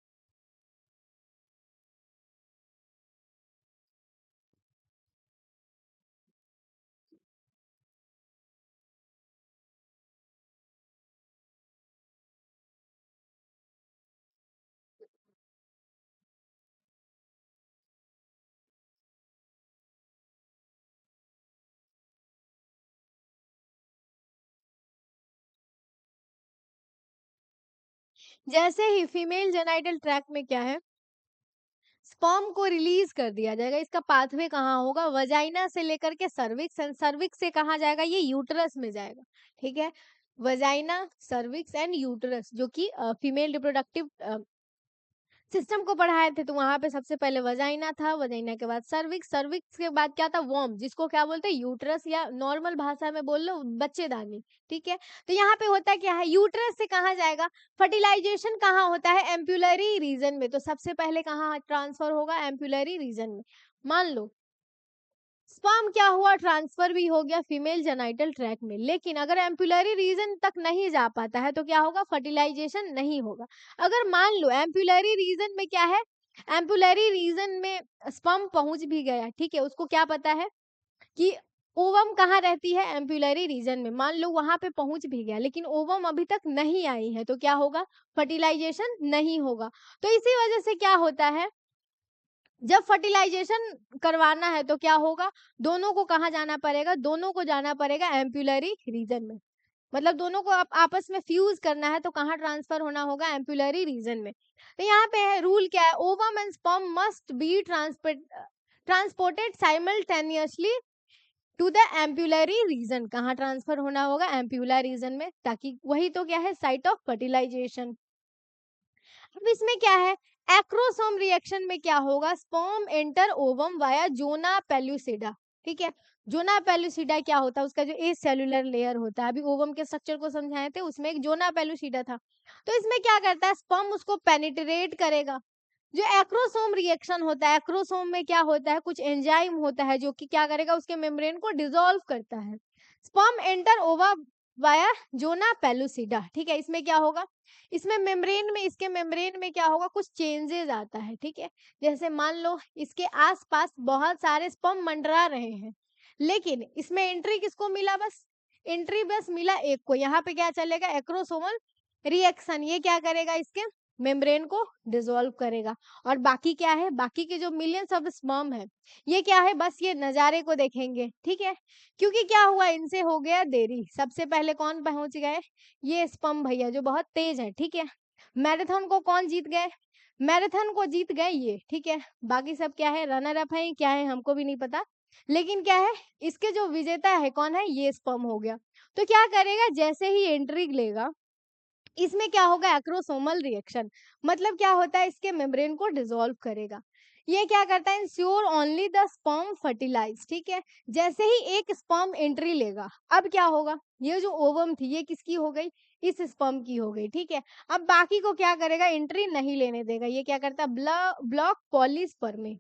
जैसे ही फीमेल जेनाइटल ट्रैक में क्या है, स्पर्म को रिलीज कर दिया जाएगा। इसका पाथवे कहाँ होगा, वजाइना से लेकर के सर्विक्स, एंड सर्विक्स से कहाँ जाएगा, ये यूटरस में जाएगा। ठीक है, वजाइना, सर्विक्स एंड यूटरस, जो कि फीमेल रिप्रोडक्टिव सिस्टम को पढ़ाए थे, तो वहां पे सबसे पहले वजाइना था, वजाइना के बाद सर्विक्स, सर्विक्स के बाद क्या था, वॉर्म, जिसको क्या बोलते हैं, यूट्रस, या नॉर्मल भाषा में बोल लो बच्चेदानी। ठीक है, तो यहाँ पे होता क्या है, यूट्रस से कहाँ जाएगा, फर्टिलाइजेशन कहाँ होता है, एम्पुलरी रीजन में। तो सबसे पहले कहाँ ट्रांसफर होगा, एम्पुलरी रीजन में। मान लो स्पर्म क्या हुआ, ट्रांसफर भी हो गया फीमेल जेनाइटल ट्रैक में, लेकिन अगर एम्पुलरी रीजन तक नहीं जा पाता है तो क्या होगा, फर्टिलाइजेशन नहीं होगा। अगर मान लो एम्पुलरी रीजन में क्या है, एम्पुलरी रीजन में स्पर्म पहुंच भी गया, ठीक है, उसको क्या पता है कि ओवम कहाँ रहती है, एम्पुलरी रीजन में, मान लो वहां पे पहुंच भी गया, लेकिन ओवम अभी तक नहीं आई है, तो क्या होगा, फर्टिलाइजेशन नहीं होगा। तो इसी वजह से क्या होता है, जब फर्टिलाइजेशन करवाना है तो क्या होगा, दोनों को कहाँ जाना पड़ेगा, दोनों को जाना पड़ेगा एम्पुलरी रीजन में। मतलब दोनों को आपस में फ्यूज करना है तो कहाँ ट्रांसफर होना होगा, एम्पुलरी रीजन में। तो यहाँ पे है रूल क्या है, ovum and sperm must be transported simultaneously to the ampullary region. कहाँ ट्रांसफर होना होगा, एम्पुलर रीजन में, ताकि वही तो क्या है, साइट ऑफ फर्टिलाइजेशन। अब इसमें क्या है, एक्रोसोम रिएक्शन में क्या होगा, स्पर्म एंटर ओवम वाया जोना पेल्यूसिडा। ठीक है, जोना पेल्यूसिडा क्या होता है, उसका जो ए सेलुलर लेयर होता है, अभी ओवम के स्ट्रक्चर को समझाए थे, उसमें एक जोना पेल्यूसिडा था। तो इसमें क्या करता है, स्पर्म उसको पेनिट्रेट करेगा। जो एक्रोसोम रिएक्शन होता है, एक्रोसोम में क्या होता है, कुछ एंजाइम होता है जो कि क्या करेगा, उसके मेम्ब्रेन को डिसॉल्व करता है। स्पर्म एंटर ओवा वाया जोना पेलुसिडा। ठीक है, इसमें क्या होगा, इसमें मेम्ब्रेन में, इसके मेम्ब्रेन में क्या होगा, कुछ चेंजेस आता है। ठीक है, जैसे मान लो इसके आसपास बहुत सारे स्पर्म मंडरा रहे हैं, लेकिन इसमें एंट्री किसको मिला, बस एंट्री बस मिला एक को। यहाँ पे क्या चलेगा, एक्रोसोमल रिएक्शन, ये क्या करेगा, इसके मेम्ब्रेन को डिसॉल्व करेगा। और बाकी क्या है, बाकी के जो मिलियंस ऑफ स्पर्म है, ये क्या है, बस ये नजारे को देखेंगे। ठीक है, क्योंकि क्या हुआ, इनसे हो गया देरी। सबसे पहले कौन पहुंच गए, ये स्पर्म भैया जो बहुत तेज है। ठीक है, मैराथन को कौन जीत गए, मैराथन को जीत गए ये। ठीक है, बाकी सब क्या है, रनर अप है, क्या है हमको भी नहीं पता, लेकिन क्या है, इसके जो विजेता है कौन है, ये स्पर्म हो गया। तो क्या करेगा, जैसे ही एंट्री लेगा, इसमें क्या होगा, एक्रोसोमल रिएक्शन, मतलब क्या होता है, इसके मेम्ब्रेन को डिसॉल्व करेगा। ये क्या करता है, ensure only the sperm fertilize, ठीक है। जैसे ही एक स्पर्म एंट्री लेगा, अब क्या होगा, ये जो ओवम थी ये किसकी हो गई, इस स्पर्म की हो गई, ठीक है। अब बाकी को क्या करेगा, एंट्री नहीं लेने देगा। ये क्या करता है, ब्लॉक पॉलीस्पर्मी,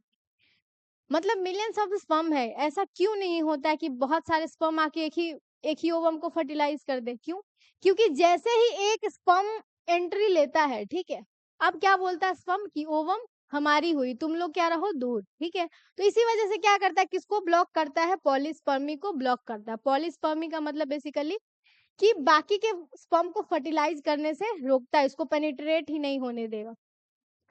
मतलब मिलियंस ऑफ स्पर्म है। ऐसा क्यों नहीं होता है कि बहुत सारे स्पर्म आके एक ही ओवम को फर्टिलाइज कर दे, क्यों, क्योंकि जैसे ही एक स्पर्म एंट्री लेता है, ठीक है, अब क्या बोलता है स्पर्म की ओवम हमारी हुई, तुम लोग क्या रहो दूर, ठीक है। तो इसी वजह से क्या करता है, किसको ब्लॉक करता है, पॉलीस्पर्मी को ब्लॉक करता है। पॉलीस्पर्मी का मतलब बेसिकली कि बाकी के स्पर्म को फर्टिलाइज करने से रोकता है, इसको पेनिट्रेट ही नहीं होने देगा।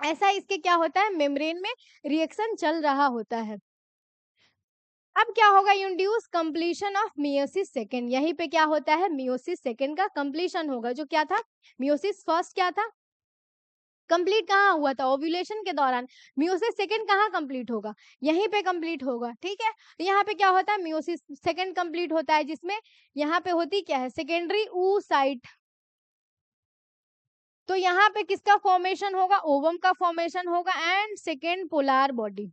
ऐसा इसके क्या होता है, मेम्ब्रेन में रिएक्शन चल रहा होता है। अब क्या होगा, induce completion of meiosis second, यहीं पे क्या होता है, मियोसिस सेकेंड का कंप्लीशन होगा। जो क्या था, मियोसिस फर्स्ट क्या था, कंप्लीट कहाँ हुआ था, ओव्यूलेशन के दौरान। मियोसिस सेकेंड कहाँ कंप्लीट होगा, यहीं पे कंप्लीट होगा, ठीक है। तो यहाँ पे क्या होता है, मियोसिस सेकेंड कंप्लीट होता है, जिसमें यहाँ पे होती क्या है, सेकेंडरी oocyte। तो यहाँ पे किसका फॉर्मेशन होगा, ओवम का फॉर्मेशन होगा एंड सेकेंड पोलार बॉडी।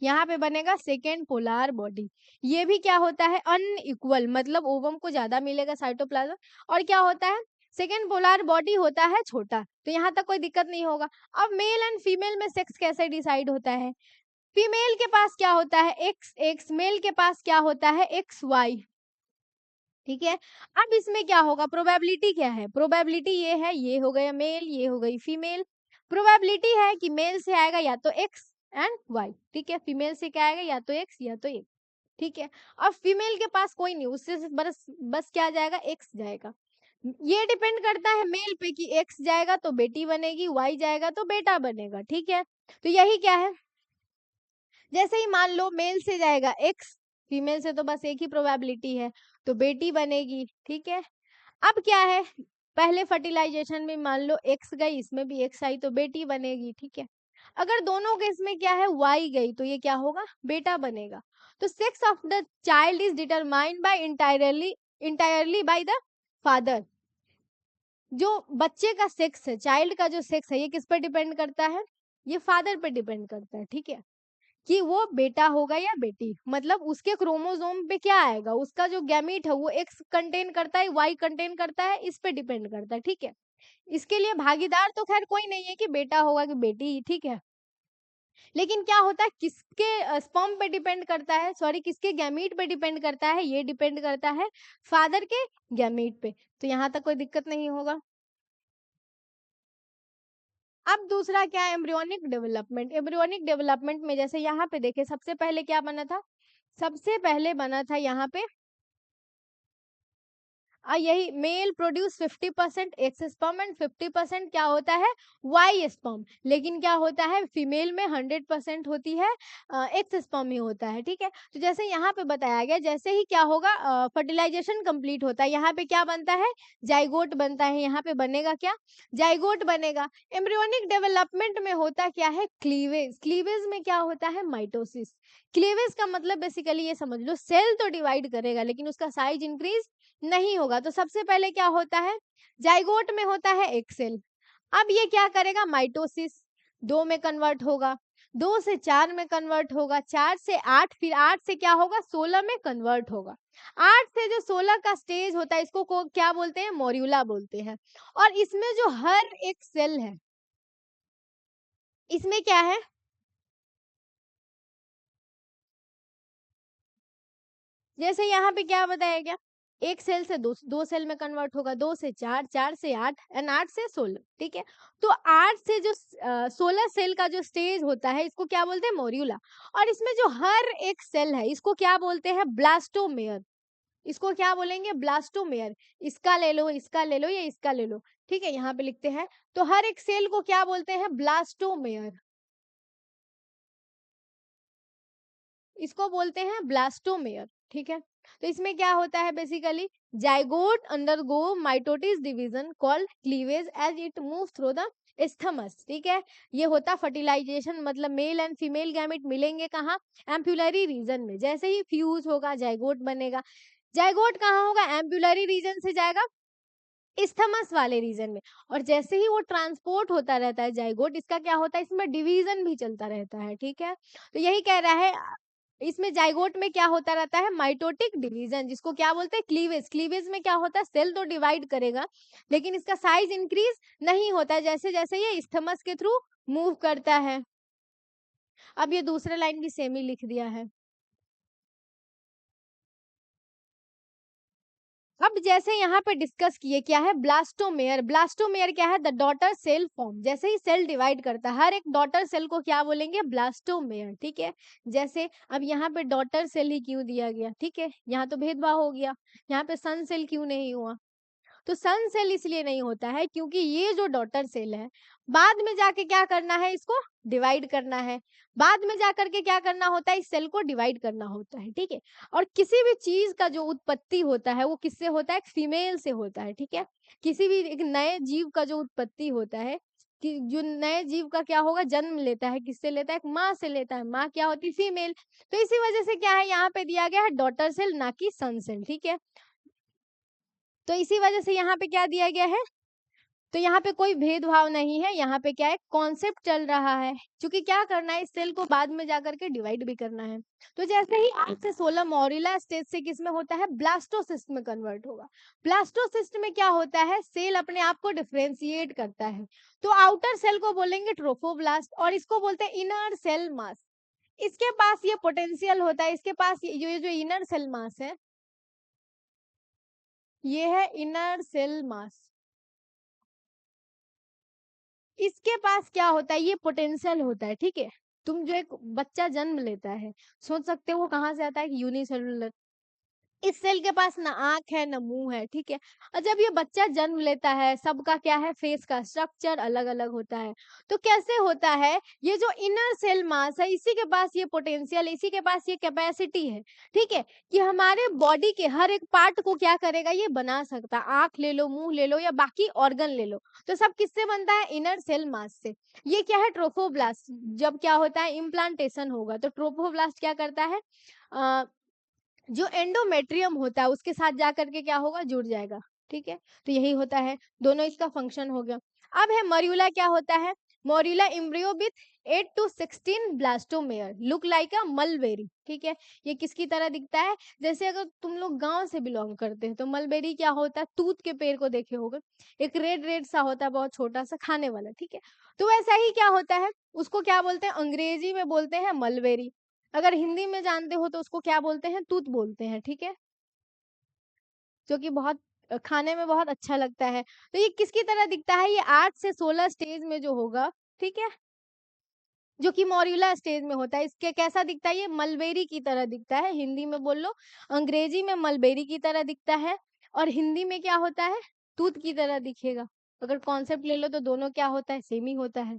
यहाँ पे बनेगा सेकेंड पोलार बॉडी। ये भी क्या होता है, अनइक्वल, मतलब ओवम को ज्यादा मिलेगा साइटोप्लाज्म, और क्या होता है, सेकेंड पोलार बॉडी होता है छोटा। तो यहाँ तक कोई दिक्कत नहीं होगा। अब मेल एंड फीमेल में सेक्स कैसे डिसाइड होता है, फीमेल के पास क्या होता है, एक्स एक्स, मेल के पास क्या होता है, एक्स वाई, ठीक है। अब इसमें क्या होगा, प्रोबेबिलिटी क्या है, प्रोबेबिलिटी ये है, ये हो गया मेल, ये हो गई फीमेल। प्रोबेबिलिटी है कि मेल से आएगा या तो एक्स एंड वाई, ठीक है। फीमेल से क्या आएगा, या तो एक्स या तो एक, ठीक है। अब फीमेल के पास कोई नहीं, उससे बस बस क्या जाएगा, एक्स जाएगा। ये डिपेंड करता है मेल पे कि एक्स जाएगा तो बेटी बनेगी, वाई जाएगा तो बेटा बनेगा, ठीक है। तो यही क्या है, जैसे ही मान लो मेल से जाएगा एक्स, फीमेल से तो बस एक ही प्रोबेबिलिटी है, तो बेटी बनेगी, ठीक है। अब क्या है, पहले फर्टिलाइजेशन में मान लो एक्स गई, इसमें भी एक्स आई तो बेटी बनेगी, ठीक है। अगर दोनों केस में क्या है, वाई गई, तो ये क्या होगा, बेटा बनेगा। तो sex of the child is determined by entirely by the father. जो बच्चे का सेक्स है, चाइल्ड का जो सेक्स है, ये किस पर डिपेंड करता है, ये फादर पर डिपेंड करता है, ठीक है, कि वो बेटा होगा या बेटी। मतलब उसके क्रोमोसोम पे क्या आएगा, उसका जो गैमीट है वो एक्स कंटेन करता है, वाई कंटेन करता है, इस पे डिपेंड करता है, ठीक है। इसके लिए भागीदार तो खैर कोई नहीं है कि बेटा होगा कि बेटी, ठीक है। लेकिन क्या होता है, किसके स्पर्म पे डिपेंड करता है, सॉरी किसके गैमीट पे डिपेंड करता है, ये डिपेंड करता है फादर के गैमीट पे। तो यहाँ तक कोई दिक्कत नहीं होगा। अब दूसरा क्या है, एम्ब्रियोनिक डेवलपमेंट। एम्ब्रियोनिक डेवलपमेंट में जैसे यहाँ पे देखे, सबसे पहले क्या बना था, सबसे पहले बना था यहाँ पे यही male produce 50% x sperm and 50% क्या होता है, वाई स्पर्म। लेकिन क्या होता है, फीमेल में 100% होती है एक्स स्पर्म ही होता है, ठीक है। तो जैसे यहाँ पे बताया गया, जैसे ही क्या होगा, फर्टिलाइजेशन कंप्लीट होता है, यहाँ पे क्या बनता है, जाइगोट बनता है। यहाँ पे बनेगा क्या, जाइगोट बनेगा। एम्ब्रियोनिक डेवलपमेंट में होता क्या है, क्लीवेज। क्लीवेज में क्या होता है, माइटोसिस। क्लीवेज का मतलब बेसिकली ये समझ लो, सेल तो डिवाइड करेगा लेकिन उसका साइज इंक्रीज नहीं होगा। तो सबसे पहले क्या होता है, जाइगोट में होता है एक सेल। अब ये क्या करेगा, माइटोसिस, 2 में कन्वर्ट होगा, 2 से 4 में कन्वर्ट होगा, 4 से 8, फिर 8 से क्या होगा, 16 में कन्वर्ट होगा। 8 से जो 16 का स्टेज होता है, इसको क्या बोलते हैं, मोर्यूला बोलते हैं। और इसमें जो हर एक सेल है, इसमें क्या है, जैसे यहाँ पे क्या बताया गया, एक सेल से दो सेल में कन्वर्ट होगा, 2 से 4, 4 से 8 एंड 8 से 16, ठीक है। तो 8 से जो 16 सेल का जो स्टेज होता है, इसको क्या बोलते हैं, मोर्यूला। और इसमें जो हर एक सेल है, इसको क्या बोलते हैं, ब्लास्टोमेयर। इसको क्या बोलेंगे, ब्लास्टोमेयर। इसका ले लो, इसका ले लो, या इसका ले लो, ठीक है, यहाँ पे लिखते हैं। तो हर एक सेल को क्या बोलते हैं, ब्लास्टोमेयर। इसको बोलते हैं ब्लास्टोमेयर, ठीक है। तो इसमें क्या होता है, basically zygote undergo mitotic division called cleavage as it move through the isthmus, ठीक है। ये होता फर्टिलाइजेशन, मतलब मेल एंड फीमेल गैमेट मिलेंगे कहाँ, एम्पुलरी रीजन में। जैसे ही फ्यूज होगा जाइगोट बनेगा। जाइगोट कहाँ होगा, एम्पुलरी रीजन से जाएगा इस्थमस वाले रीजन में। और जैसे ही वो ट्रांसपोर्ट होता रहता है जाइगोट, इसका क्या होता है, इसमें डिवीजन भी चलता रहता है, ठीक है। तो यही कह रहा है, इसमें जाइगोट में क्या होता रहता है, माइटोटिक डिवीजन, जिसको क्या बोलते हैं, क्लीवेज। क्लीवेज में क्या होता है, सेल तो डिवाइड करेगा लेकिन इसका साइज इंक्रीज नहीं होता है, जैसे जैसे ये इस्थमस के थ्रू मूव करता है। अब ये दूसरा लाइन भी सेम ही लिख दिया है। अब जैसे यहाँ पे डिस्कस किए, क्या है, ब्लास्टोमेयर। ब्लास्टोमेयर क्या है, द डॉटर सेल फॉर्म। जैसे ही सेल डिवाइड करता है, हर एक डॉटर सेल को क्या बोलेंगे, ब्लास्टोमेयर, ठीक है। जैसे अब यहाँ पे डॉटर सेल ही क्यों दिया गया, ठीक है, यहाँ तो भेदभाव हो गया, यहाँ पे सन सेल क्यों नहीं हुआ। तो सन सेल इसलिए नहीं होता है क्योंकि ये जो डॉटर सेल है, बाद में जाके क्या करना है, इसको डिवाइड करना है। बाद में जाकर के क्या करना होता है, इस सेल को डिवाइड करना होता है, ठीक है। और किसी भी चीज का जो उत्पत्ति होता है वो किससे होता है, एक फीमेल से होता है, ठीक है। किसी भी एक नए जीव का जो उत्पत्ति होता है, कि जो नए जीव का क्या होगा, जन्म लेता है, किससे लेता है, एक माँ से लेता है। माँ क्या होती है, फीमेल। तो इसी वजह से क्या है, यहाँ पे दिया गया है डॉटर सेल, ना कि सन सेल, ठीक है। तो इसी वजह से यहाँ पे क्या दिया गया है, तो यहाँ पे कोई भेदभाव नहीं है, यहाँ पे क्या है, कॉन्सेप्ट चल रहा है। क्योंकि क्या करना है, इस सेल को बाद में जाकर के डिवाइड भी करना है। तो जैसे ही 8 से 16 मॉर्यूला स्टेज से किस में होता है, ब्लास्टोसिस्ट में कन्वर्ट होगा। ब्लास्टोसिस्ट में क्या होता है, सेल अपने आप को डिफरेंशिएट करता है। तो आउटर सेल को बोलेंगे ट्रोफोब्लास्ट, और इसको बोलते हैं इनर सेल मास। इसके पास ये पोटेंशियल होता है, इसके पास ये जो इनर सेल मास है, ये है इनर सेल मास। इसके पास क्या होता है, ये पोटेंशियल होता है, ठीक है। तुम जो एक बच्चा जन्म लेता है, सोच सकते हो वो कहाँ से आता है, यूनिसेलुलर। इस सेल के पास ना आंख है ना मुंह है, ठीक है। और जब ये बच्चा जन्म लेता है, सबका क्या है, फेस का स्ट्रक्चर अलग अलग होता है। तो कैसे होता है, ये जो इनर सेल मास है, इसी के पास ये पोटेंशियल, इसी के पास ये कैपेसिटी है, ठीक है, कि हमारे बॉडी के हर एक पार्ट को क्या करेगा, ये बना सकता। आंख ले लो, मुंह ले लो, या बाकी ऑर्गन ले लो, तो सब किससे बनता है, इनर सेल मास से। ये क्या है, ट्रोफोब्लास्ट। जब क्या होता है, इम्प्लांटेशन होगा, तो ट्रोफोब्लास्ट क्या करता है, जो एंडोमेट्रियम होता है उसके साथ जाकर के क्या होगा, जुड़ जाएगा, ठीक है। तो यही होता है, दोनों इसका फंक्शन हो गया। अब है मॉर्यूला, क्या होता है, morula embryo with 8 to 16 blastomere look like a mulberry, ठीक है। ये किसकी तरह दिखता है, जैसे अगर तुम लोग गांव से बिलोंग करते हैं तो मलबेरी क्या होता है, तूत के पेड़ को देखे होगे, एक रेड रेड सा होता है, बहुत छोटा सा, खाने वाला, ठीक है। तो वैसा ही क्या होता है, उसको क्या बोलते हैं, अंग्रेजी में बोलते हैं मलबेरी। अगर हिंदी में जानते हो तो उसको क्या बोलते हैं, तूत बोलते हैं, ठीक है। जो कि बहुत खाने में बहुत अच्छा लगता है। तो ये किसकी तरह दिखता है, ये 8 से 16 स्टेज में जो होगा, ठीक है, जो कि मॉर्यूला स्टेज में होता है, इसके कैसा दिखता है, ये मलबेरी की तरह दिखता है। हिंदी में बोल लो, अंग्रेजी में मलबेरी की तरह दिखता है, और हिंदी में क्या होता है, तूत की तरह दिखेगा। अगर कॉन्सेप्ट ले लो तो दोनों क्या होता है, सेम ही होता है।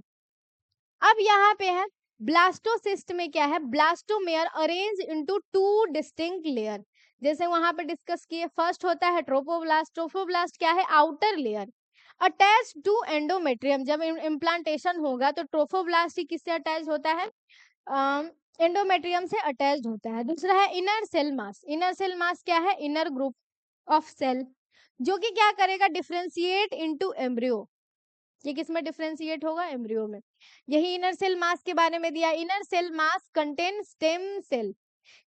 अब यहाँ पे है ब्लास्टोसिस्ट में क्या है, blastomere arrange into 2 distinct layer. जैसे वहां पे डिस्कस किए, फर्स्ट होता है ट्रोफोब्लास्ट। ट्रोफोब्लास्ट क्या है, outer layer attach to endometrium. जब इम्प्लांटेशन होगा तो ट्रोफोब्लास्ट ही किससे अटैच होता है, एंडोमेट्रियम से अटैच्ड होता है। दूसरा है inner cell mass. Inner cell mass क्या है, इनर ग्रुप ऑफ सेल, जो कि क्या करेगा, डिफरेंशिएट इनटू एम्ब्रियो। ये किस में डिफरेंशिएट होगा, एम्ब्रियो में। यही इनर सेल मास के बारे में दिया, inner cell mass contain stem cell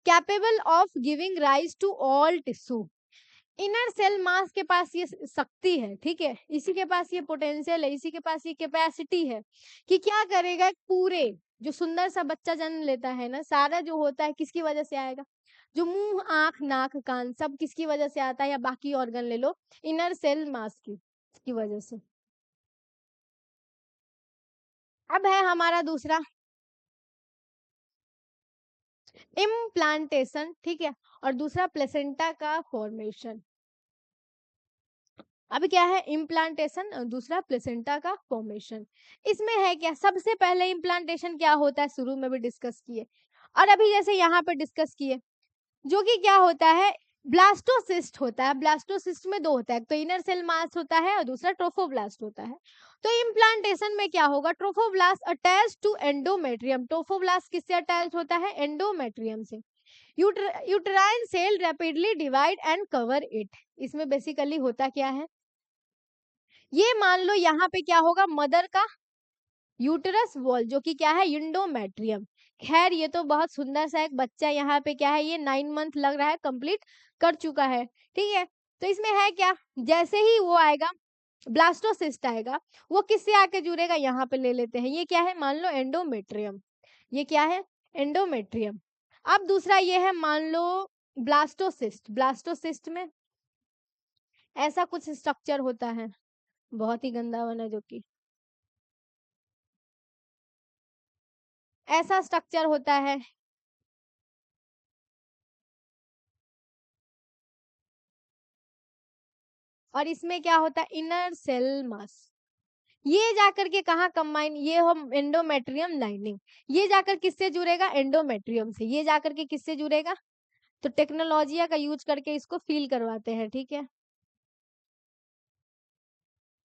capable of giving rise to all tissue. Inner cell mass के पास ये शक्ति है, ठीक है, इसी के पास ये पोटेंशियल है, इसी के पास ये कैपेसिटी है कि क्या करेगा, पूरे जो सुंदर सा बच्चा जन्म लेता है ना, सारा जो होता है किसकी वजह से आएगा, जो मुंह आंख नाक कान सब किसकी वजह से आता है, या बाकी ऑर्गन ले लो, इनर सेल मास की वजह से। अब है हमारा दूसरा इम्प्लांटेशन, ठीक है, और दूसरा प्लेसेंटा का फॉर्मेशन। अब क्या है, इम्प्लांटेशन और दूसरा प्लेसेंटा का फॉर्मेशन। इसमें है क्या, सबसे पहले इम्प्लांटेशन क्या होता है, शुरू में भी डिस्कस किए, और अभी जैसे यहाँ पे डिस्कस किए, जो कि क्या होता है, ब्लास्टोसिस्ट होता है। ब्लास्टोसिस्ट में दो होता है, एक तो इनर सेल मास होता है और दूसरा ट्रोफोब्लास्ट होता है। तो इम्प्लांटेशन में क्या होगा, trophoblast attach to endometrium. Trophoblast किससे अटैच होता है, एंडोमेट्रियम से। Uterine cell rapidly divide and cover it. इसमें बेसिकली होता क्या है, ये मान लो यहाँ पे क्या होगा, मदर का यूटरस वॉल जो कि क्या है, इंडोमेट्रियम। खैर ये तो बहुत सुंदर सा एक बच्चा यहाँ पे क्या है, ये 9 मंथ लग रहा है कंप्लीट कर चुका है, ठीक है। तो इसमें है क्या, जैसे ही वो आएगा ब्लास्टोसिस्ट आएगा, वो किससे आके जुड़ेगा, यहाँ पे ले लेते हैं, ये क्या है, मान लो एंडोमेट्रियम। ये क्या है, एंडोमेट्रियम। अब दूसरा ये है, मान लो ब्लास्टोसिस्ट। ब्लास्टोसिस्ट में ऐसा कुछ स्ट्रक्चर होता है, बहुत ही गंदा बना, जो कि ऐसा स्ट्रक्चर होता है। और इसमें क्या होता है, इनर सेल मास। ये जाकर के कहाँ कंबाइन, ये हम एंडोमेट्रियम लाइनिंग, ये जाकर किससे जुड़ेगा, एंडोमेट्रियम से। ये जाकर के किससे जुड़ेगा, तो टेक्नोलॉजिया का यूज करके इसको फील करवाते हैं, ठीक है।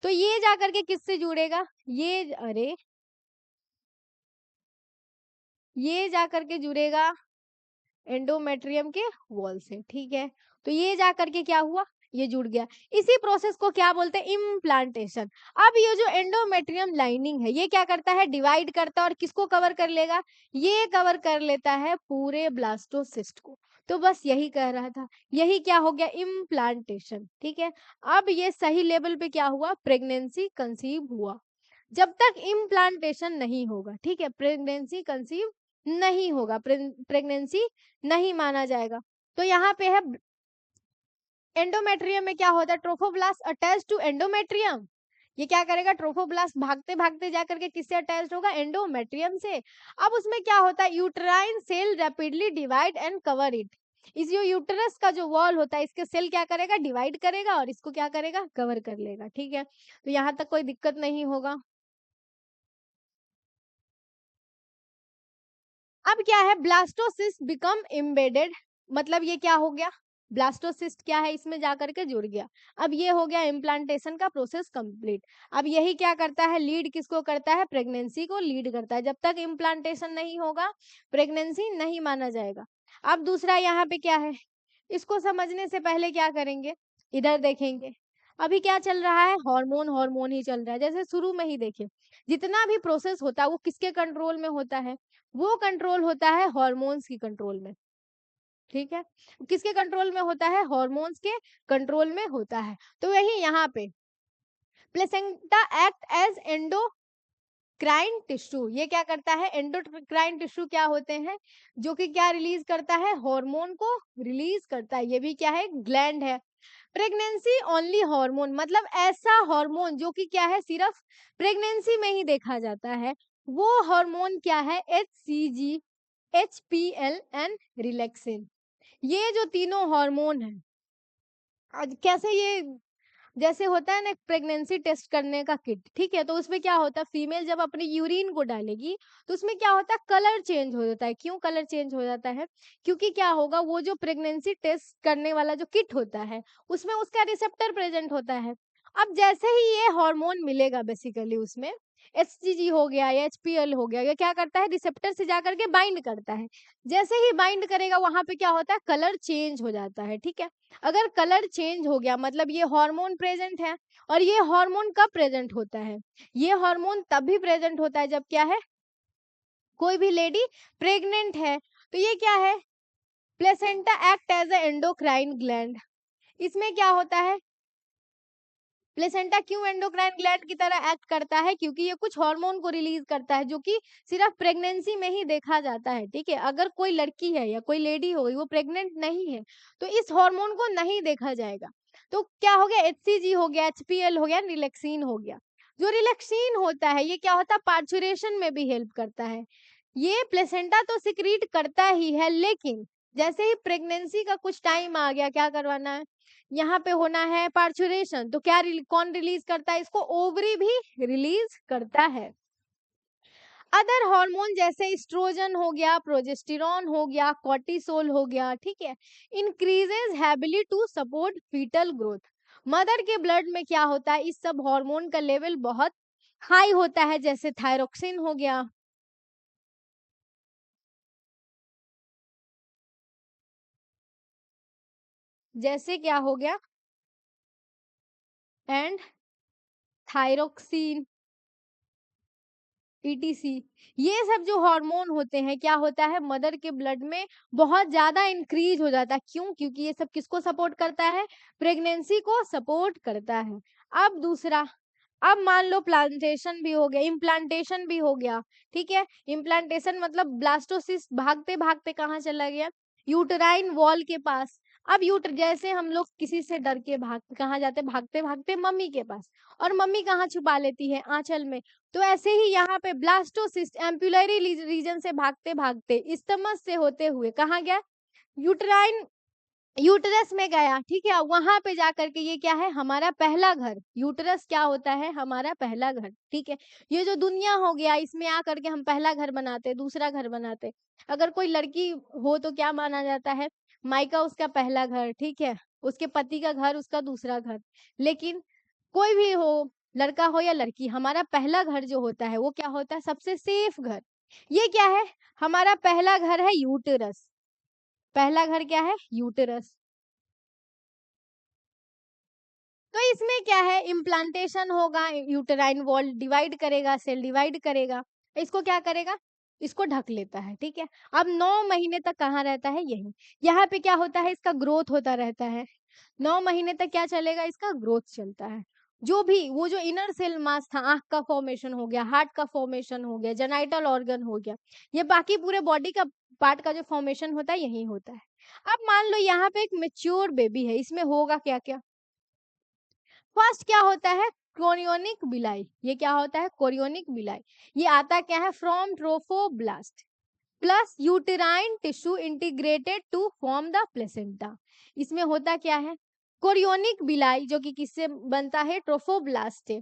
तो ये जाकर के किससे जुड़ेगा, ये अरे ये जाकर के जुड़ेगा एंडोमेट्रियम के वॉल से, ठीक है। तो ये जाकर के क्या हुआ, ये जुड़ गया। इसी प्रोसेस को क्या बोलते हैं, इम्प्लांटेशन। अब ये जो एंडोमेट्रियम लाइनिंग है, ये क्या करता है, डिवाइड करता है और किसको कवर कर लेगा, ये कवर कर लेता है पूरे ब्लास्टोसिस्ट को। तो बस यही कह रहा था, यही क्या हो गया, इम्प्लांटेशन, ठीक है। अब ये सही लेवल पे क्या हुआ, प्रेगनेंसी कंसीव हुआ। जब तक इम्प्लांटेशन नहीं होगा, ठीक है, प्रेगनेंसी कंसीव नहीं होगा, प्रेगनेंसी नहीं माना जाएगा। तो यहाँ पे है एंडोमेट्रियम में क्या होता है, ट्रोफोब्लास्ट अटैच टू एंडोमेट्रियम। ये क्या करेगा, ट्रोफोब्लास्ट भागते भागते जाकर के किससे अटैच होगा, एंडोमेट्रियम से। अब उसमें क्या होता है, uterine cell rapidly divide and cover it. इस जो यूटरस का जो वॉल होता है, इसके सेल क्या करेगा, डिवाइड करेगा और इसको क्या करेगा, कवर कर लेगा, ठीक है। तो यहाँ तक कोई दिक्कत नहीं होगा। अब क्या है, ब्लास्टोसिस्ट बिकम एम्बेडेड, मतलब ये क्या हो गया, ब्लास्टोसिस्ट क्या है, इसमें जाकर के जुड़ गया। अब ये हो गया इम्प्लांटेशन का प्रोसेस कंप्लीट। अब यही क्या करता है, लीड किसको करता है, प्रेगनेंसी को लीड करता है। जब तक इम्प्लांटेशन नहीं होगा, प्रेगनेंसी नहीं माना जाएगा। अब दूसरा यहाँ पे क्या है, इसको समझने से पहले क्या करेंगे, इधर देखेंगे। अभी क्या चल रहा है, हार्मोन हार्मोन ही चल रहा है। जैसे शुरू में ही देखिए, जितना भी प्रोसेस होता है वो किसके कंट्रोल में होता है, वो कंट्रोल होता है हार्मोन्स की कंट्रोल में, ठीक है। किसके कंट्रोल में होता है, हार्मोन्स के कंट्रोल में होता है। तो वही यहाँ पे placenta act as endocrine tissue. ये क्या करता है, एंडोक्राइन टिश्यू क्या होते हैं, जो कि क्या रिलीज करता है, हार्मोन को रिलीज करता है। ये भी क्या है, ग्लैंड है। प्रेगनेंसी ओनली हार्मोन, मतलब ऐसा हार्मोन जो कि क्या है, सिर्फ प्रेगनेंसी में ही देखा जाता है। वो हार्मोन क्या है, HCG, HPL एंड रिलैक्सिन। ये जो तीनों हार्मोन है, आज कैसे ये, जैसे होता है ना प्रेगनेंसी टेस्ट करने का किट, ठीक है। तो उसमें क्या होता है, फीमेल जब अपनी यूरिन को डालेगी तो उसमें क्या होता है, कलर चेंज हो जाता है। क्यों कलर चेंज हो जाता है, क्योंकि क्या होगा, वो जो प्रेगनेंसी टेस्ट करने वाला जो किट होता है, उसमें उसका रिसेप्टर प्रेजेंट होता है। अब जैसे ही ये हार्मोन मिलेगा, बेसिकली उसमें HCG हो गया या HPL हो गया, ये क्या करता है, रिसेप्टर से जाकर के बाइंड करता है। जैसे ही बाइंड करेगा, वहां पे क्या होता है, कलर चेंज हो जाता है, ठीक है। अगर कलर चेंज हो गया, मतलब ये हार्मोन प्रेजेंट है। और ये हार्मोन कब प्रेजेंट होता है, ये हार्मोन तब भी प्रेजेंट होता है जब क्या है, कोई भी लेडी प्रेग्नेंट है। तो ये क्या है, placenta act as a endocrine gland. इसमें क्या होता है, प्लेसेंटा क्यों एंडोक्राइन ग्लैंड की तरह एक्ट करता है, क्योंकि ये कुछ हार्मोन को रिलीज करता है, जो कि सिर्फ प्रेगनेंसी में ही देखा जाता है, ठीक है। अगर कोई लड़की है या कोई लेडी हो गई, वो प्रेग्नेंट नहीं है, तो इस हार्मोन को नहीं देखा जाएगा। तो क्या हो गया, HCG हो गया, HPL हो गया, रिलैक्सिन हो गया। जो रिलैक्सिन होता है, ये क्या होता है, पार्चुरेशन में भी हेल्प करता है। ये प्लेसेंटा तो सिक्रीट करता ही है, लेकिन जैसे ही प्रेगनेंसी का कुछ टाइम आ गया, क्या करवाना है, यहाँ पे होना है पार्चुरेशन। तो क्या कौन रिलीज करता है इसको, ओवरी भी रिलीज करता है। अदर हार्मोन जैसे एस्ट्रोजन हो गया, प्रोजेस्टेरॉन हो गया, कॉर्टिसोल हो गया, ठीक है, increases ability to support fetal growth. Mother के ब्लड में क्या होता है, इस सब हार्मोन का लेवल बहुत हाई होता है, जैसे थायरोक्सिन हो गया, जैसे क्या हो गया, एंड थायरोक्सिन, ईटीसी। ये सब जो हार्मोन होते हैं, क्या होता है, मदर के ब्लड में बहुत ज्यादा इंक्रीज हो जाता है। क्यों? क्योंकि ये सब किसको सपोर्ट करता है, प्रेगनेंसी को सपोर्ट करता है। अब दूसरा, अब मान लो प्लांटेशन भी हो गया, इम्प्लांटेशन भी हो गया, ठीक है। इम्प्लांटेशन मतलब ब्लास्टोसिस्ट भागते भागते कहाँ चला गया, यूटराइन वॉल के पास। अब यूटर, जैसे हम लोग किसी से डर के भाग कहाँ जाते, भागते भागते मम्मी के पास, और मम्मी कहाँ छुपा लेती है, आंचल में। तो ऐसे ही यहाँ पे ब्लास्टोसिस्ट एम्पुलरी रीजन से भागते भागते इस्टमस से होते हुए कहाँ गया, यूटराइन, यूटरस में गया, ठीक है। वहां पे जाकर के ये क्या है, हमारा पहला घर। यूटरस क्या होता है, हमारा पहला घर, ठीक है। ये जो दुनिया हो गया, इसमें आकर के हम पहला घर बनाते, दूसरा घर बनाते। अगर कोई लड़की हो तो क्या माना जाता है, मायका उसका पहला घर, ठीक है, उसके पति का घर उसका दूसरा घर। लेकिन कोई भी हो, लड़का हो या लड़की, हमारा पहला घर जो होता है वो क्या होता है, सबसे सेफ घर। ये क्या है, हमारा पहला घर है यूटरस। पहला घर क्या है, यूटरस। तो इसमें क्या है, इम्प्लांटेशन होगा, यूटेराइन वॉल डिवाइड करेगा, सेल डिवाइड करेगा, इसको क्या करेगा, इसको ढक लेता है, ठीक है। अब 9 महीने तक कहाँ रहता है, यही। यहाँ पे क्या होता है, इसका ग्रोथ होता रहता है। 9 महीने तक क्या चलेगा, इसका ग्रोथ चलता है। जो भी वो जो इनर सेल मास था, आंख का फॉर्मेशन हो गया, हार्ट का फॉर्मेशन हो गया, जेनाइटल ऑर्गन हो गया, ये बाकी पूरे बॉडी का पार्ट का जो फॉर्मेशन होता है यही होता है। अब मान लो यहाँ पे एक मेच्योर बेबी है, इसमें होगा क्या क्या। फर्स्ट क्या होता है, कोरियोनिक बिलाई। ये क्या होता है, कोरियोनिक बिलाई। ये आता क्या है, from trophoblast plus uterine tissue integrated to form the placenta. इसमें होता क्या है, कोरियोनिक बिलाई जो कि किससे बनता है, ट्रोफोब्लास्ट से,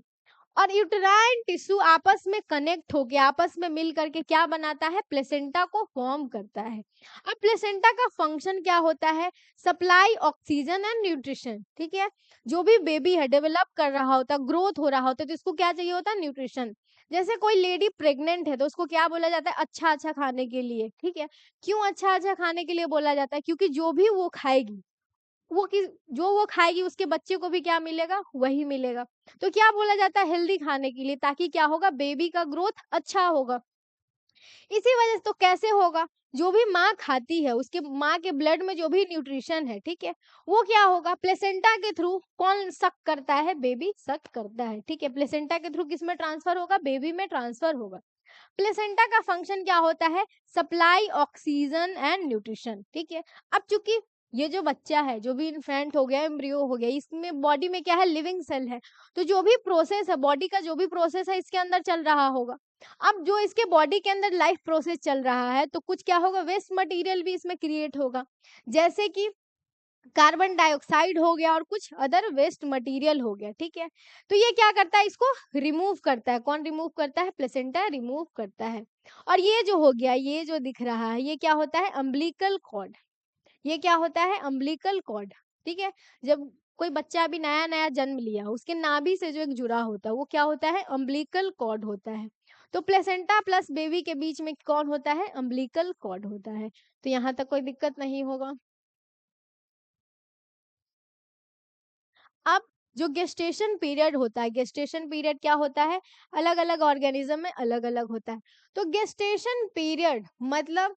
और यूटेराइन टिश्यू आपस में कनेक्ट होके, आपस में मिल करके क्या बनाता है, प्लेसेंटा को फॉर्म करता है। अब प्लेसेंटा का फंक्शन क्या होता है, सप्लाई ऑक्सीजन एंड न्यूट्रिशन, ठीक है। जो भी बेबी है, डेवलप कर रहा होता, ग्रोथ हो रहा होता है, तो इसको क्या चाहिए होता है, न्यूट्रिशन। जैसे कोई लेडी प्रेग्नेंट है तो उसको क्या बोला जाता है, अच्छा अच्छा खाने के लिए, ठीक है। क्यों अच्छा अच्छा खाने के लिए बोला जाता है, क्योंकि जो भी वो खाएगी, वो किस, जो वो खाएगी उसके बच्चे को भी क्या मिलेगा, वही मिलेगा। तो क्या बोला जाता है, हेल्दी खाने के लिए, ताकि क्या होगा, बेबी का ग्रोथ अच्छा होगा। इसी वजह से तो कैसे होगा, जो भी माँ खाती है, उसके माँ के ब्लड में जो भी न्यूट्रिशन है, ठीक है, वो क्या होगा, प्लेसेंटा के थ्रू कौन सक करता है, बेबी सक करता है, ठीक है। प्लेसेंटा के थ्रू किस में ट्रांसफर होगा, बेबी में ट्रांसफर होगा। प्लेसेंटा का फंक्शन क्या होता है, सप्लाई ऑक्सीजन एंड न्यूट्रिशन, ठीक है। अब चूंकि ये जो बच्चा है, जो भी इन्फेंट हो गया, एम्ब्रियो हो गया, इसमें बॉडी में क्या है, लिविंग सेल है। तो जो भी प्रोसेस है, बॉडी का जो भी प्रोसेस है, इसके अंदर चल रहा होगा। अब जो इसके बॉडी के अंदर लाइफ प्रोसेस चल रहा है, तो कुछ क्या होगा, वेस्ट मटेरियल भी इसमें क्रिएट होगा, जैसे कि कार्बन डाइऑक्साइड हो गया और कुछ अदर वेस्ट मटेरियल हो गया, ठीक है। तो ये क्या करता है, इसको रिमूव करता है। कौन रिमूव करता है, प्लेसेंटा रिमूव करता है। और ये जो हो गया, ये जो दिख रहा है, ये क्या होता है, अम्बिलिकल कॉर्ड। ये क्या होता है, अम्बिलिकल कॉर्ड, ठीक है। जब कोई बच्चा अभी नया नया जन्म लिया, उसके नाभि से जो एक जुड़ा होता है, वो क्या होता है, अम्बिलिकल कॉर्ड होता है। तो प्लेसेंटा प्लस बेबी के बीच में कौन होता है, अम्बिलिकल कॉर्ड होता है। तो यहाँ तक कोई दिक्कत नहीं होगा। अब जो गेस्टेशन पीरियड होता है, गेस्टेशन पीरियड क्या होता है, अलग अलग ऑर्गेनिज्म में अलग अलग होता है। तो गेस्टेशन पीरियड मतलब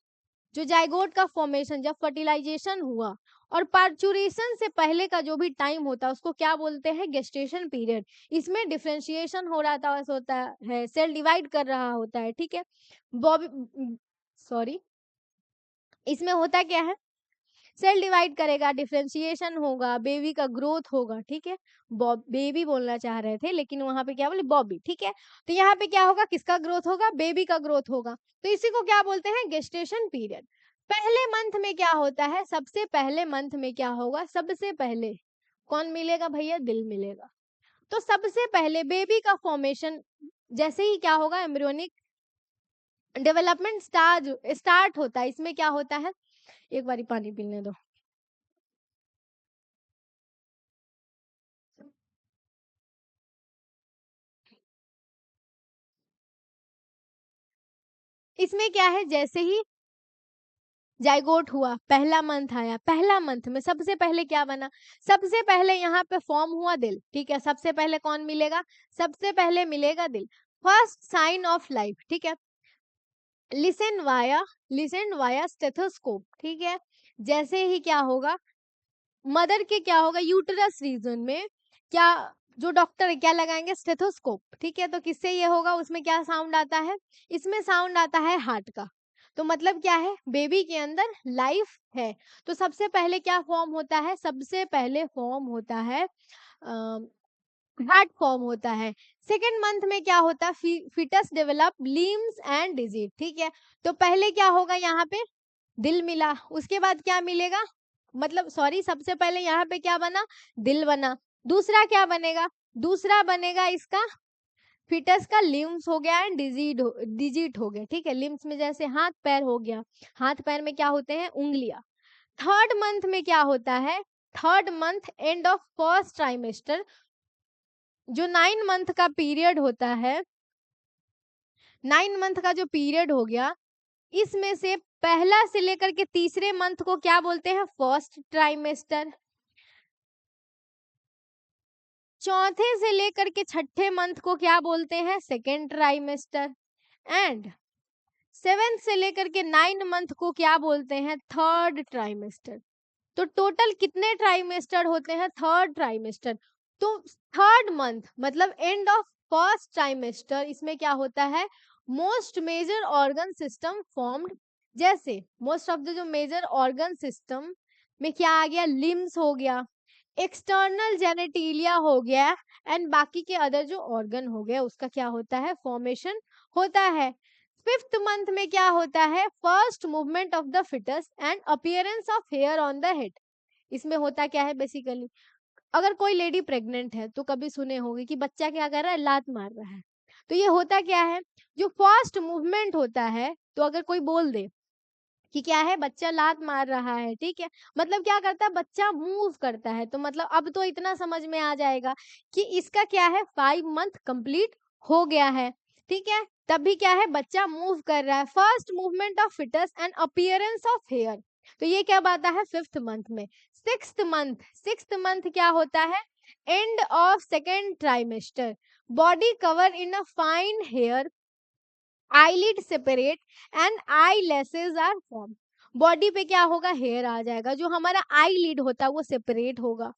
जो जाइगोट का फॉर्मेशन, जब फर्टिलाइजेशन हुआ और पार्चुरेशन से पहले का जो भी टाइम होता है, उसको क्या बोलते हैं, गेस्टेशन पीरियड। इसमें डिफरेंशिएशन हो रहा था, होता है, सेल डिवाइड कर रहा होता है, ठीक है। बॉबी, सॉरी, इसमें होता क्या है, सेल डिवाइड करेगा, डिफरेंशिएशन होगा, बेबी का ग्रोथ होगा, ठीक है। बेबी बोलना चाह रहे थे, लेकिन वहां पे क्या बोले, बॉबी, ठीक है। तो यहाँ पे क्या होगा, किसका ग्रोथ होगा, बेबी का ग्रोथ होगा। तो इसी को क्या बोलते हैं, गेस्टेशन पीरियड। पहले मंथ में क्या होता है, सबसे पहले मंथ में क्या होगा, सबसे पहले कौन मिलेगा भैया, दिल मिलेगा। तो सबसे पहले बेबी का फॉर्मेशन, जैसे ही क्या होगा, एम्ब्रियोनिक डेवलपमेंट स्टार्ट होता है, इसमें क्या होता है, एक बारी पानी पीने दो। इसमें क्या है, जैसे ही जाइगोट हुआ, पहला मंथ आया, पहला मंथ में सबसे पहले क्या बना, सबसे पहले यहाँ पे फॉर्म हुआ दिल, ठीक है, सबसे पहले कौन मिलेगा, सबसे पहले मिलेगा दिल, फर्स्ट साइन ऑफ लाइफ, ठीक है। लिसन वाया स्टेथोस्कोप, ठीक है। जैसे ही क्या होगा, मदर के क्या होगा, यूटरस रीजन में क्या, जो डॉक्टर है क्या लगाएंगे, स्टेथोस्कोप, ठीक है। तो किससे ये होगा, उसमें क्या साउंड आता है, इसमें साउंड आता है हार्ट का। तो मतलब क्या है, बेबी के अंदर लाइफ है। तो सबसे पहले क्या फॉर्म होता है, सबसे पहले फॉर्म होता है हार्ट फॉर्म होता है। सेकेंड मंथ में क्या होता है, fetus develop limbs and digits, ठीक है। तो पहले क्या होगा, यहाँ पे दिल मिला, उसके बाद क्या मिलेगा, मतलब सॉरी, सबसे पहले यहाँ पे क्या बना, दिल बना। दूसरा क्या बनेगा, दूसरा बनेगा इसका फिटस का लिम्स हो गया एंड डिजिट हो गया, ठीक है। लिम्स में जैसे हाथ पैर हो गया, हाथ पैर में क्या होते हैं, उंगलियां। थर्ड मंथ में क्या होता है, third month and of first trimester, जो 9 मंथ का पीरियड होता है, 9 मंथ का जो पीरियड हो गया, इसमें से पहला से लेकर के तीसरे मंथ को क्या बोलते हैं, फर्स्ट ट्राइमेस्टर। चौथे से लेकर के छठे मंथ को क्या बोलते हैं, सेकेंड ट्राइमेस्टर। एंड सेवेंथ से लेकर के 9 मंथ को क्या बोलते हैं, थर्ड ट्राइमेस्टर। तो टोटल कितने ट्राइमेस्टर होते हैं, थर्ड ट्राइमेस्टर। तो थर्ड मंथ मतलब एंड ऑफ फर्स्ट ट्राइमेस्टर, इसमें क्या होता है, most major organ system formed. जैसे मोस्ट ऑफ द जो मेजर ऑर्गन सिस्टम में क्या आ गया, लिम्स हो गया, एक्सटर्नल जेनेटिलिया हो गया, एंड बाकी के अदर जो ऑर्गन हो गया, उसका क्या होता है, फॉर्मेशन होता है। फिफ्थ मंथ में क्या होता है, first movement of the fetus and appearance of hair on the head. इसमें होता क्या है, बेसिकली अगर कोई लेडी प्रेग्नेंट है तो कभी सुने होंगे कि बच्चा क्या कर रहा है, लात मार रहा है। तो ये होता क्या है, जो फर्स्ट मूवमेंट होता है, तो अगर कोई बोल दे कि क्या है, बच्चा लात मार रहा है, ठीक है, मतलब क्या करता है, बच्चा मूव करता है। तो मतलब अब तो इतना समझ में आ जाएगा कि इसका क्या है, 5 मंथ कंप्लीट हो गया है, ठीक है। तब भी क्या है, बच्चा मूव कर रहा है, first movement of fetus and appearance of hair. तो ये क्या आता है, फिफ्थ मंथ में। सिक्स्थ मंथ क्या होता है, end of second trimester, body cover in a fine hair, eyelid separate and eyelashes are form. Body पे क्या होगा, हेयर आ जाएगा, जो हमारा आई लिड होता है वो सेपरेट होगा।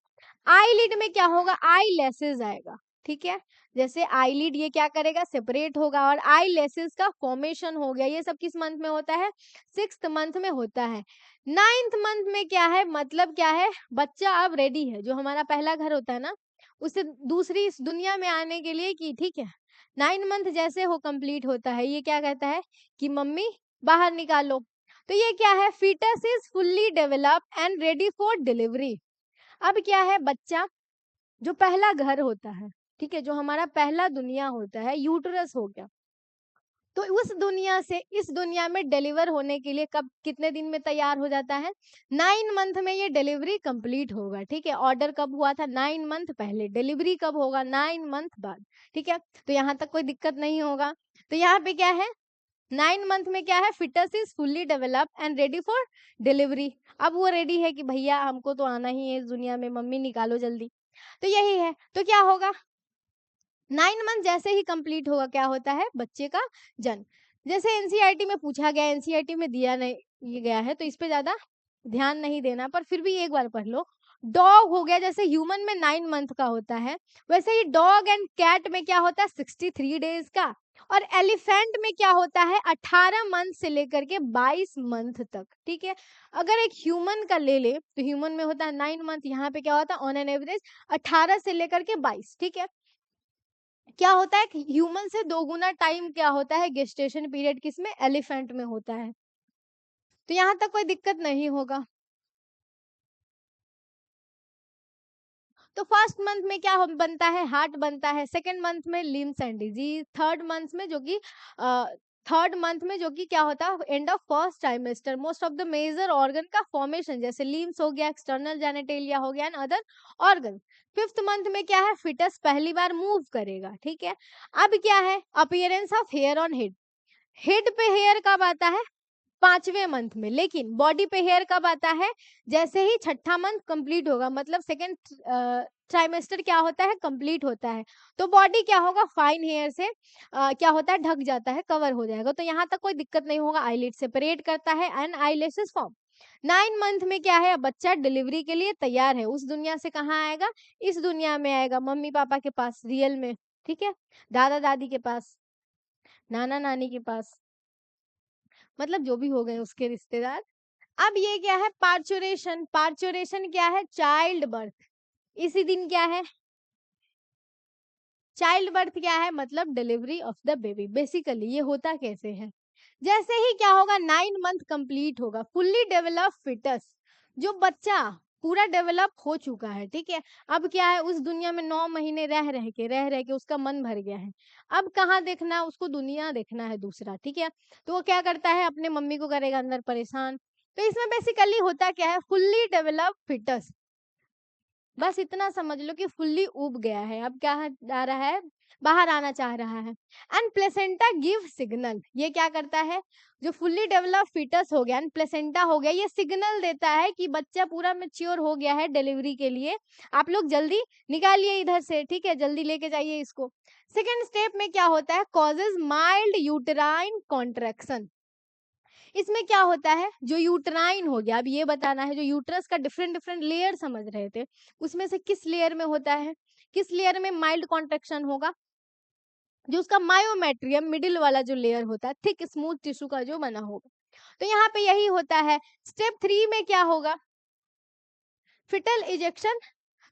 आई लिड में क्या होगा, आई लेसेस आएगा, ठीक है। जैसे आई लिड ये क्या करेगा, सेपरेट होगा, और आई लेसेस का फॉर्मेशन हो गया। ये सब किस मंथ में होता है, सिक्स्थ मंथ में होता है। 9th मंथ में क्या है, मतलब क्या है, बच्चा अब रेडी है, जो हमारा पहला घर होता है ना, उसे दूसरी इस दुनिया में आने के लिए की, ठीक है। 9 मंथ जैसे हो कंप्लीट होता है, ये क्या कहता है कि मम्मी बाहर निकालो। तो ये क्या है, fetus is fully develop and ready for delivery. अब क्या है, बच्चा जो पहला घर होता है, ठीक है, जो हमारा पहला दुनिया होता है, यूटरस हो गया, तो उस दुनिया से इस दुनिया में डिलीवर होने के लिए कब, कितने दिन में तैयार हो जाता है, 9 मंथ में ये डिलीवरी कंप्लीट होगा, ठीक है। ऑर्डर कब हुआ था, 9 मंथ पहले, डिलीवरी कब होगा, 9 मंथ बाद, ठीक है। तो यहाँ तक कोई दिक्कत नहीं होगा। तो यहाँ पे क्या है, 9 मंथ में क्या है, fetus is fully develop and ready for delivery. अब वो रेडी है कि भैया हमको तो आना ही है इस दुनिया में, मम्मी निकालो जल्दी। तो यही है, तो क्या होगा, 9 मंथ जैसे ही कंप्लीट होगा, क्या होता है, बच्चे का जन्म। जैसे एनसीईआरटी में पूछा गया, एनसीईआरटी में दिया नहीं ये गया है, तो इस पे ज्यादा ध्यान नहीं देना, पर फिर भी एक बार पढ़ लो। डॉग हो गया, जैसे ह्यूमन में 9 मंथ का होता है, वैसे ही डॉग एंड कैट में क्या होता है, 63 डेज का। और एलिफेंट में क्या होता है, 18 मंथ से लेकर के 22 मंथ तक, ठीक है। अगर एक ह्यूमन का ले ले, तो ह्यूमन में होता है 9 मंथ, यहाँ पे क्या होता है, ऑन एन एवरेज 18 से लेकर के 22, ठीक है। क्या होता है, ह्यूमन से 2 गुना टाइम क्या होता है, गेस्टेशन पीरियड किसमें, एलिफेंट में होता है। तो यहाँ तक कोई दिक्कत नहीं होगा। तो फर्स्ट मंथ में क्या बनता है, हार्ट बनता है, सेकेंड मंथ में limbs and disease, third month में जो कि 3rd मंथ में, जो कि क्या होता है end of first trimester, most of the major organ का फॉर्मेशन, जैसे लीम्स हो गया, एक्सटर्नल जेनेटेलिया हो गया and other organ. 5th month में क्या है, फिटस पहली बार मूव करेगा, ठीक है। अब क्या है, appearance of hair on head, head पे हेयर कब आता है, 5वें मंथ में, लेकिन बॉडी पे हेयर कब आता है, जैसे ही 6ठा मंथ कंप्लीट होगा, मतलब सेकेंड ट्राइमेस्टर क्या होता है, कंप्लीट होता है, तो बॉडी क्या होगा, फाइन हेयर से क्या होता है, ढक जाता है, कवर हो जाएगा, तो यहाँ तक कोई दिक्कत नहीं होगा। आईलिड सेपरेट करता है एंड आईलैशेस फॉर्म। 9 मंथ में क्या है, बच्चा डिलीवरी के लिए तैयार है, उस दुनिया से कहाँ आएगा, इस दुनिया में आएगा, मम्मी पापा के पास रियल में, ठीक है, दादा दादी के पास, नाना नानी के पास, मतलब जो भी हो गए उसके रिश्तेदार। अब ये क्या है, पार्चुरेशन, पार्चुरेशन क्या है, चाइल्ड बर्थ, इसी दिन क्या है, चाइल्ड बर्थ क्या है, मतलब delivery of the baby. Basically ये होता कैसे है, जैसे ही क्या होगा, 9 मंथ कंप्लीट होगा, फुल्ली डेवलप फिटस, जो बच्चा पूरा डेवलप हो चुका है, ठीक है, अब क्या है, उस दुनिया में 9 महीने रह रह के उसका मन भर गया है, अब कहाँ देखना है उसको, दुनिया देखना है दूसरा, ठीक है, तो वो क्या करता है, अपने मम्मी को करेगा अंदर परेशान। तो इसमें बेसिकली होता क्या है, फुल्ली डेवलप फिटस, बस इतना समझ लो कि फुल्ली उब गया है, अब क्या आ रहा है, बाहर आना चाह रहा है। एंड प्लेसेंटा गिव सिग्नल, ये क्या करता है, जो फुल्ली डेवलप फीटस हो गया एंड प्लेसेंटा हो गया, ये सिग्नल देता है कि बच्चा पूरा मेच्योर हो गया है डिलीवरी के लिए, आप लोग जल्दी निकालिए इधर से, ठीक है, जल्दी लेके जाइए इसको। सेकेंड स्टेप में क्या होता है, कॉजेज माइल्ड यूटेराइन कॉन्ट्रैक्शन, इसमें क्या होता है, जो यूट्राइन हो गया, अब ये बताना है, जो यूट्रस का डिफरेंट डिफरेंट लेयर समझ रहे थे, उसमें से किस लेयर में होता है, किस लेयर में माइल्ड कॉन्ट्रेक्शन होगा, जो उसका मायोमेट्रियम मिडिल वाला जो लेयर होता है, थिक स्मूथ टिश्यू का जो बना होगा, तो यहाँ पे यही होता है। स्टेप 3 में क्या होगा, फिटल इजेक्शन,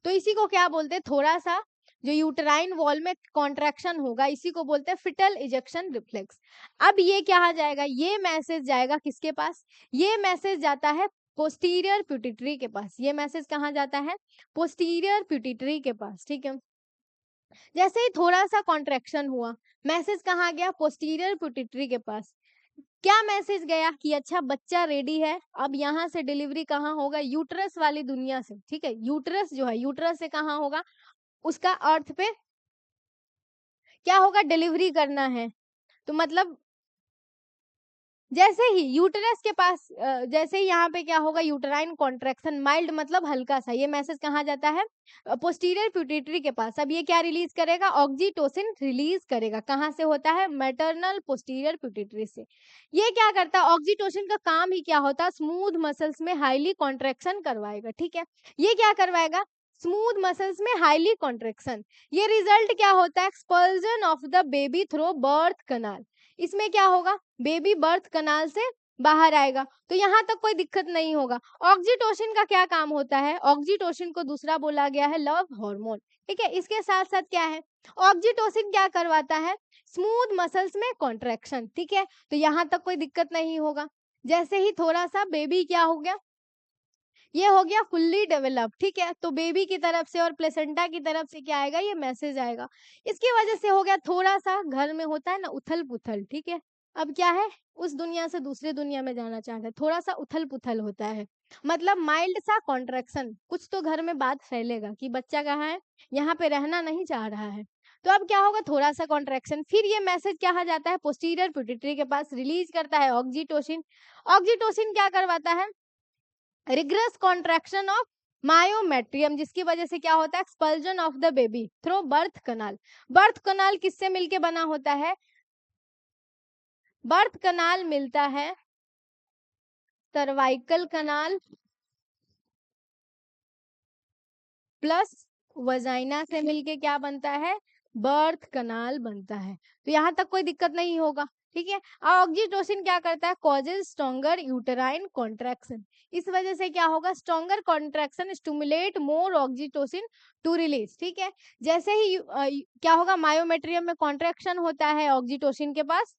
तो इसी को क्या बोलते हैं, थोड़ा सा जो यूटेराइन वॉल में कॉन्ट्रैक्शन होगा, इसी को बोलते हैं फिटल इजेक्शन रिफ्लेक्स। अब ये क्या आ जाएगा, ये मैसेज जाएगा किसके पास, ये मैसेज जाता है पोस्टीरियर प्यूटिटरी के पास, ये मैसेज कहाँ जाता है, पोस्टीरियर प्यूटिटरी के पास, ठीक है। जैसे ही थोड़ा सा कॉन्ट्रैक्शन हुआ, मैसेज कहाँ गया, पोस्टीरियर प्यूटिटरी के पास, क्या मैसेज गया कि अच्छा बच्चा रेडी है, अब यहाँ से डिलीवरी कहाँ होगा, यूट्रस वाली दुनिया से, ठीक है, यूट्रस जो है, यूट्रस से कहाँ होगा, उसका अर्थ पे क्या होगा, डिलीवरी करना है, तो मतलब जैसे ही यूटेरस के पास जैसे ही यहाँ पे क्या होगा, यूटेराइन कॉन्ट्रैक्शन माइल्ड मतलब हल्का सा, ये मैसेज कहाँ जाता है, पोस्टीरियर प्यूटिटरी के पास। अब ये क्या रिलीज करेगा, ऑक्सीटोसिन रिलीज करेगा, कहाँ से होता है, मैटरनल पोस्टीरियर प्यूटिटरी से। ये क्या करता है, ऑक्सीटोसिन का काम ही क्या होता है, स्मूथ मसल्स में हाईली कॉन्ट्रैक्शन करवाएगा, ठीक है, ये क्या करवाएगा, स्मूथ मसल्स में हाईली कॉन्ट्रैक्शन। ये रिजल्ट क्या होता है, expulsion of the baby through birth canal, इसमें क्या होगा, बेबी बर्थ कनाल से बाहर आएगा, तो यहाँ तक कोई दिक्कत नहीं होगा। ऑक्सीटोसिन का क्या काम होता है, ऑक्सीटोसिन को दूसरा बोला गया है लव हार्मोन, ठीक है, इसके साथ साथ क्या है, ऑक्सीटोसिन क्या करवाता है, स्मूथ मसल्स में कॉन्ट्रैक्शन, ठीक है, तो यहाँ तक कोई दिक्कत नहीं होगा। जैसे ही थोड़ा सा बेबी क्या हो गया, ये हो गया फुल्ली डेवलप, ठीक है, तो बेबी की तरफ से और प्लेसेंटा की तरफ से क्या आएगा, ये मैसेज आएगा, इसकी वजह से हो गया थोड़ा सा घर में होता है ना उथल पुथल, ठीक है, अब क्या है, उस दुनिया से दूसरे दुनिया में जाना चाहता है, थोड़ा सा उथल पुथल होता है, मतलब माइल्ड सा कॉन्ट्रैक्शन, कुछ तो घर में बात फैलेगा कि बच्चा कहाँ है, यहाँ पे रहना नहीं चाह रहा है, तो अब क्या होगा, थोड़ा सा कॉन्ट्रैक्शन, फिर ये मैसेज क्या जाता है, पोस्टीरियर पिट्यूटरी के पास, रिलीज करता है ऑक्सीटोसिन। ऑक्सीटोसिन क्या करवाता है, रिग्रेस कॉन्ट्रैक्शन ऑफ मायोमेट्रियम, जिसकी वजह से क्या होता है, expulsion of the baby through birth canal. Birth canal किससे मिलके बना होता है, बर्थ कनाल मिलता है सर्वाइकल कनाल प्लस वजाइना से मिलके क्या बनता है, बर्थ कनाल बनता है, तो यहाँ तक कोई दिक्कत नहीं होगा, ठीक है। ऑक्सीटोसिन क्या करता है, कॉजेज स्ट्रॉन्गर यूटेराइन कॉन्ट्रैक्शन, इस वजह से क्या होगा, stronger contraction stimulate more oxytocin to release, ठीक है। जैसे ही क्या होगा, मायोमेट्रियम में कॉन्ट्रैक्शन होता है ऑक्सीटोसिन के पास,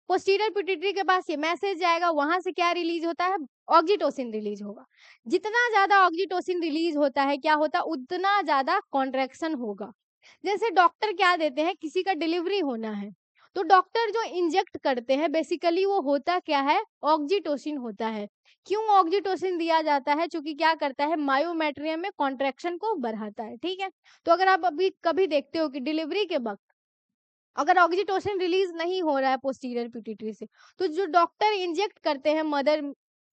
पोस्टीरियर पिट्यूटरी के पास ये मैसेज जाएगा, वहां से क्या रिलीज होता है, ऑक्सीटोसिन रिलीज होगा। जितना ज्यादा ऑक्सीटोसिन रिलीज होता है, क्या होता है, उतना ज्यादा कॉन्ट्रैक्शन होगा। जैसे डॉक्टर क्या देते हैं, किसी का डिलीवरी होना है तो डॉक्टर जो इंजेक्ट करते हैं बेसिकली वो होता क्या है, ऑक्सीटोसिन होता है। क्यों ऑक्सीटोसिन दिया जाता है, क्योंकि क्या करता है, मायोमेट्रियम में कॉन्ट्रैक्शन को बढ़ाता है, ठीक है। तो अगर आप अभी कभी देखते हो कि डिलीवरी के वक्त अगर ऑक्सीटोसिन रिलीज नहीं हो रहा है पोस्टीरियर पिट्यूटरी से, तो जो डॉक्टर इंजेक्ट करते हैं मदर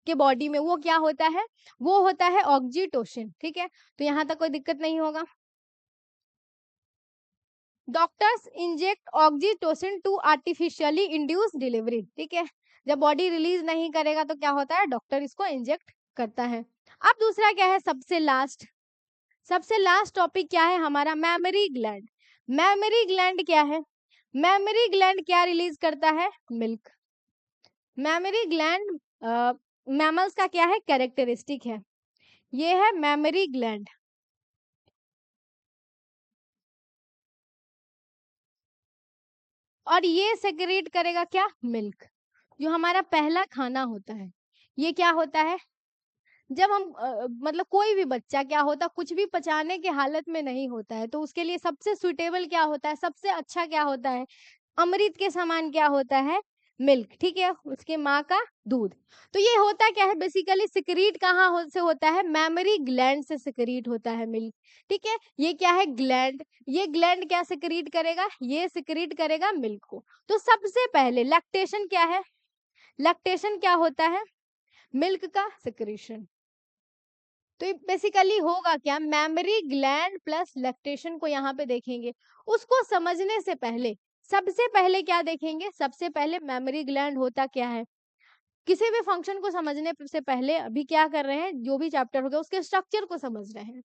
के बॉडी में वो क्या होता है, वो होता है ऑक्सीटोसिन, ठीक है। तो यहाँ तक कोई दिक्कत नहीं होगा। Doctors inject oxytocin to artificially induce delivery, ठीक है। जब बॉडी रिलीज नहीं करेगा तो क्या होता है, डॉक्टर इसको इंजेक्ट करता है। अब दूसरा क्या है, सबसे लास्ट टॉपिक क्या है हमारा, मेमोरी ग्लैंड। मेमोरी ग्लैंड क्या है, मेमोरी ग्लैंड क्या रिलीज करता है, मिल्क। मेमोरी ग्लैंड मैमल्स का क्या है, कैरेक्टरिस्टिक है, ये है मेमोरी ग्लैंड। और ये सेक्रेट करेगा क्या, मिल्क। जो हमारा पहला खाना होता है, ये क्या होता है, जब हम मतलब कोई भी बच्चा क्या होता, कुछ भी पचाने की हालत में नहीं होता है, तो उसके लिए सबसे सुटेबल क्या होता है, सबसे अच्छा क्या होता है, अमृत के समान क्या होता है, मिल्क, ठीक है, उसके माँ का दूध। तो ये होता क्या है, बेसिकली सिक्रीट कहाँ से होता है, मेमोरी ग्लैंड से सिक्रीट होता है मिल्क, ठीक है। ये क्या है, ग्लैंड, ये ग्लैंड क्या सिक्रीट करेगा, ये सिक्रीट करेगा मिल्क को। तो सबसे पहले लैक्टेशन क्या है, लैक्टेशन क्या होता है, मिल्क का सिक्रीशन। तो बेसिकली होगा क्या, मेमोरी ग्लैंड प्लस लैक्टेशन को यहाँ पे देखेंगे। उसको समझने से पहले सबसे पहले क्या देखेंगे, सबसे पहले मेमोरी ग्लैंड होता क्या है। किसी भी फंक्शन को समझने से पहले अभी क्या कर रहे हैं, जो भी चैप्टर हो गया उसके स्ट्रक्चर को समझ रहे हैं।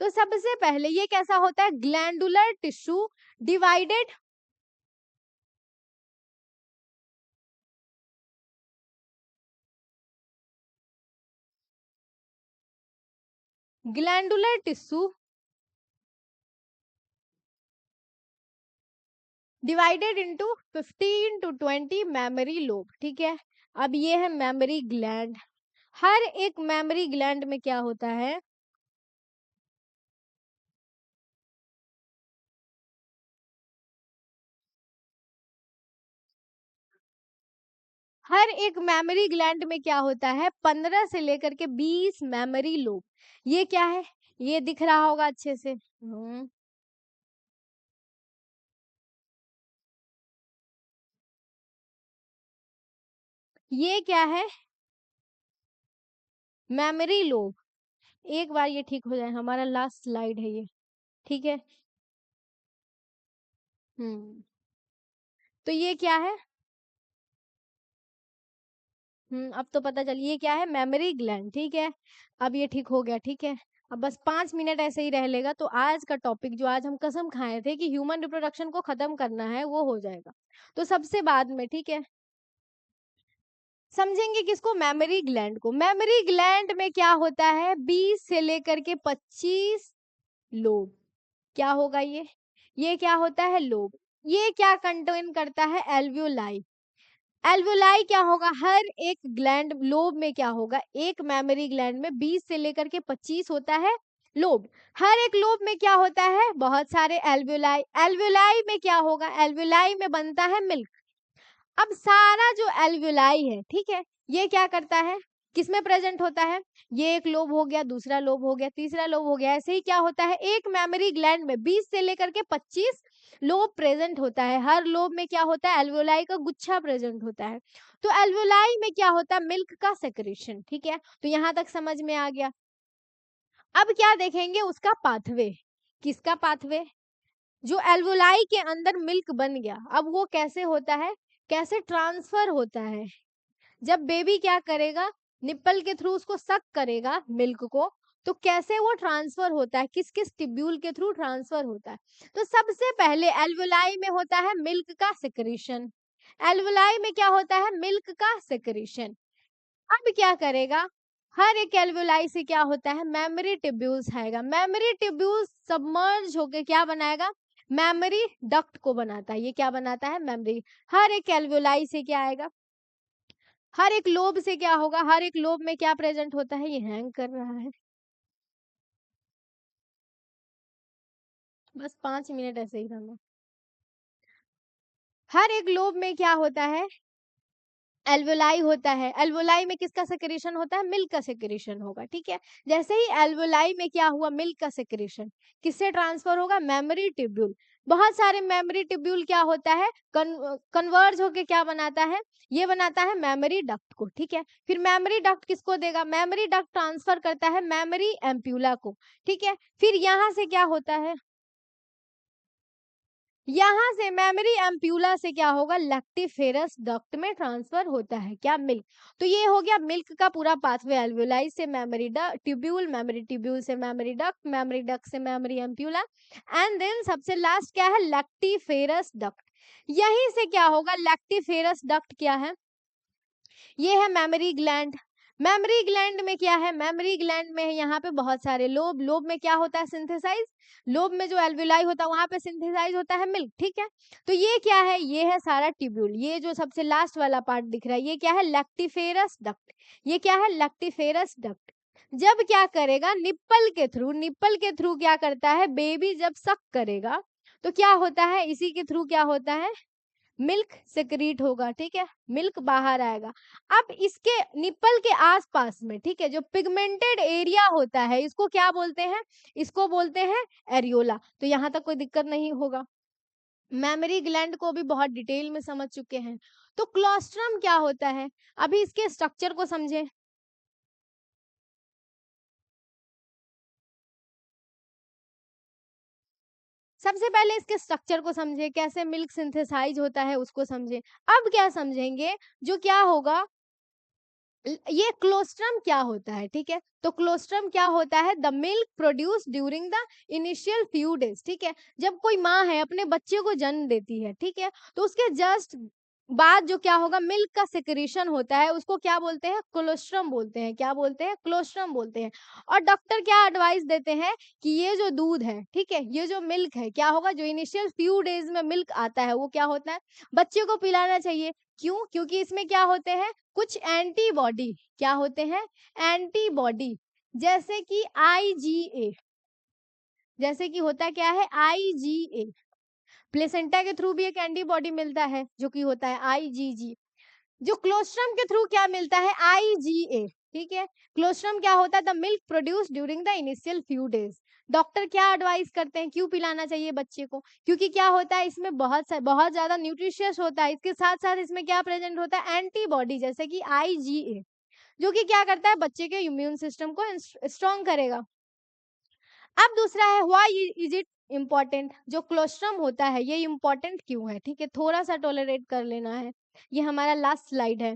तो सबसे पहले ये कैसा होता है, glandular tissue divided, glandular tissue divided into 15 to 20 memory lobe, ठीक है। अब ये है मेमोरी ग्लैंड। हर एक मेमोरी ग्लैंड में क्या होता है, हर एक मेमोरी ग्लैंड में क्या होता है, 15 से लेकर के 20 मेमोरी लोब। ये क्या है, ये दिख रहा होगा अच्छे से, ये क्या है, मेमोरी लोब। एक बार ये ठीक हो जाए, हमारा लास्ट स्लाइड है ये, ठीक है। हम्म तो ये क्या है, अब तो पता चल ये क्या है, मेमोरी ग्लैंड, ठीक है। अब ये ठीक हो गया, ठीक है। अब बस 5 मिनट ऐसे ही रह लेगा, तो आज का टॉपिक जो आज हम कसम खाए थे कि ह्यूमन रिप्रोडक्शन को खत्म करना है, वो हो जाएगा। तो सबसे बाद में, ठीक है, समझेंगे किसको, मेमोरी ग्लैंड को। मेमोरी ग्लैंड में क्या होता है, 20 से लेकर के 25 लोब। क्या होगा ये क्या होता है, लोब। ये क्या कंटेन करता है, एल्वियोलाई। एल्वियोलाई क्या होगा, हर एक ग्लैंड लोब में क्या होगा, एक मेमोरी ग्लैंड में 20 से लेकर के 25 होता है लोब। हर एक लोब में क्या होता है, बहुत सारे एल्वियोलाई। एल्वियोलाई में क्या होगा, एल्वियोलाई में बनता है मिल्क। अब सारा जो एल्वियोलाई है, ठीक है, ये क्या करता है, किसमें प्रेजेंट होता है, ये एक लोब हो गया, दूसरा लोब हो गया, तीसरा लोब हो गया, ऐसे ही क्या होता है, एक मेमोरी ग्लैंड में 20 से लेकर के 25 लोब प्रेजेंट होता है। हर लोब में क्या होता है, एल्वियोलाई का गुच्छा प्रेजेंट होता है। तो एल्वियोलाई में क्या होता है, मिल्क का सेक्रेशन, ठीक है। तो यहाँ तक समझ में आ गया। अब क्या देखेंगे, उसका पाथवे। किसका पाथवे, जो एल्वोलाई के अंदर मिल्क बन गया, अब वो कैसे होता है, कैसे ट्रांसफर होता है। जब बेबी क्या करेगा, निप्पल के थ्रू उसको सक करेगा मिल्क को, तो कैसे वो ट्रांसफर होता है, किस किस टिब्यूल के थ्रू ट्रांसफर होता है। तो सबसे पहले एल्वोलाई में होता है मिल्क का सेक्रेशन। एल्वोलाई में क्या होता है, मिल्क का सेक्रेशन। अब क्या करेगा, हर एक एल्वोलाई से क्या होता है, मेमोरी ट्यूब्यूल्स आएगा। मेमोरी ट्यूब्यूल्स सबमर्ज होके क्या बनाएगा, मेमोरी डक्ट को बनाता है। ये क्या बनाता है, मेमोरी। हर एक एल्वोलाई से क्या आएगा, हर एक लोब से क्या होगा, हर एक लोब में क्या प्रेजेंट होता है, ये हैंग कर रहा है। बस 5 मिनट ऐसे ही रहना। हर एक लोब में क्या होता है, एल्वोलाई होता है। एल्वोलाई में किसका सेक्रेशन होता है, मिल्क का सेक्रेशन होगा, ठीक है। जैसे ही एल्वोलाई में क्या हुआ, मिल्क का सेक्रेशन किससे ट्रांसफर होगा, मेमोरी ट्यूब्यूल। बहुत सारे मेमोरी ट्यूब्यूल क्या होता है, कन्वर्ज होके क्या बनाता है, ये बनाता है मेमोरी डक्ट को, ठीक है। फिर मेमोरी डक्ट किसको देगा, मेमोरी डक्ट ट्रांसफर करता है मेमोरी एम्प्यूला को, ठीक है। फिर यहाँ से क्या होता है, यहाँ से मेमोरी एम्प्यूला से क्या होगा, लैक्टिफेरस डक्ट में ट्रांसफर होता है क्या, मिल्क। तो ये हो गया मिल्क का पूरा पाथवे, एल्वेओलाई से मेमोरी ट्यूब्यूल, मेमोरी ट्यूब्यूल से मेमोरी डक्ट से मेमोरी एम्प्यूला, एंड देन सबसे लास्ट क्या है, लैक्टिफेरस डक्ट। यहीं से क्या होगा, लैक्टिफेरस डक्ट क्या है, ये है मेमोरी ग्लैंड। मेमोरी ग्लैंड में क्या है, मेमोरी ग्लैंड में यहाँ पे बहुत सारे लोब, लोब में क्या होता है, सिंथेसाइज, लोब में जो एल्विलाई होता है वहां पे सिंथेसाइज होता है मिल्क, ठीक है। तो ये क्या है, ये है सारा ट्यूब्यूल, ये जो सबसे लास्ट वाला पार्ट दिख रहा है ये क्या है, लैक्टिफेरस डक्ट। ये क्या है, लैक्टिफेरस डक्ट। जब क्या करेगा, निप्पल के थ्रू, निप्पल के थ्रू क्या करता है, बेबी जब सक करेगा तो क्या होता है, इसी के थ्रू क्या होता है, मिल्क सेक्रीट होगा, ठीक है, मिल्क बाहर आएगा। अब इसके निप्पल के आसपास में, ठीक है, जो पिगमेंटेड एरिया होता है इसको क्या बोलते हैं, इसको बोलते हैं एरियोला। तो यहाँ तक कोई दिक्कत नहीं होगा। मेमोरी ग्लैंड को भी बहुत डिटेल में समझ चुके हैं। तो क्लोस्ट्रम क्या होता है, अभी इसके स्ट्रक्चर को समझे। सबसे पहले इसके स्ट्रक्चर को समझे, कैसे मिल्क सिंथेसाइज होता है उसको समझे। अब क्या समझेंगे, जो क्या होगा, ये क्लोस्ट्रम क्या होता है, ठीक है। तो क्लोस्ट्रम क्या होता है, the milk produce during the initial few days, ठीक है। जब कोई माँ है अपने बच्चे को जन्म देती है, ठीक है, तो उसके जस्ट बाद जो क्या होगा, मिल्क का सिक्रीशन होता है, उसको क्या बोलते हैं, क्लोस्ट्रम बोलते हैं। क्या बोलते हैं, क्लोस्ट्रम बोलते हैं। और डॉक्टर क्या एडवाइस देते हैं कि ये जो दूध है, ठीक है, ये जो मिल्क है, क्या होगा, जो इनिशियल फ्यू डेज में मिल्क आता है वो क्या होता है, बच्चे को पिलाना चाहिए। क्यों, क्योंकि इसमें क्या होते हैं, कुछ एंटीबॉडी, क्या होते हैं, एंटीबॉडी, जैसे कि आईजीए, जैसे कि होता क्या है, आईजीए। प्लेसेंटा के थ्रू भी एक एंटीबॉडी मिलता है जो कि होता है आईजीजी। जो क्लोस्ट्रम के थ्रू क्या मिलता है, आईजीए, ठीक है। क्लोस्ट्रम क्या होता है, the milk produce during the initial few days. Doctor क्या एडवाइस करते हैं, क्यों पिलाना चाहिए बच्चे को, क्योंकि क्या होता है, इसमें बहुत ज्यादा न्यूट्रिशियस होता है। इसके साथ साथ इसमें क्या प्रेजेंट होता है, एंटीबॉडी, जैसे कि आईजीए, जो कि क्या करता है, बच्चे के इम्यून सिस्टम को स्ट्रॉन्ग करेगा। अब दूसरा है, व्हाई इज इट इम्पोर्टेंट, जो क्लोस्ट्रम होता है ये इम्पोर्टेंट क्यों है, ठीक है, थोड़ा सा टॉलरेट कर लेना है। ये हमारा लास्ट स्लाइड है।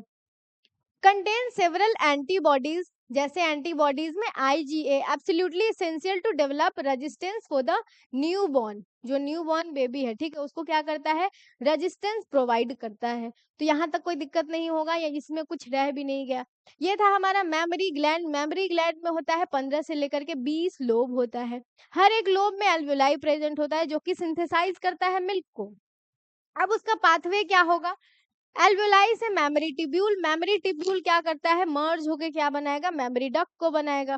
कंटेन सेवरल एंटीबॉडीज, जैसे एंटीबॉडीज में IgA absolutely essential to develop resistance for the newborn, जो न्यूबॉर्न बेबी है, ठीक है, उसको क्या करता है, रेजिस्टेंस प्रोवाइड करता है। तो यहाँ तक कोई दिक्कत नहीं होगा, या इसमें कुछ रह भी नहीं गया। ये था हमारा मेमोरी ग्लैंड। मेमोरी ग्लैंड में होता है 15 से लेकर के 20 लोब होता है। हर एक लोब में एल्वेओलाई प्रेजेंट होता है जो कि सिंथेसाइज करता है मिल्क को। अब उसका पाथवे क्या होगा, एल्वेओलाई से मेमोरी ट्यूब्यूल क्या करता है, मर्ज होके क्या बनाएगा, मेमोरी डक्ट को बनाएगा।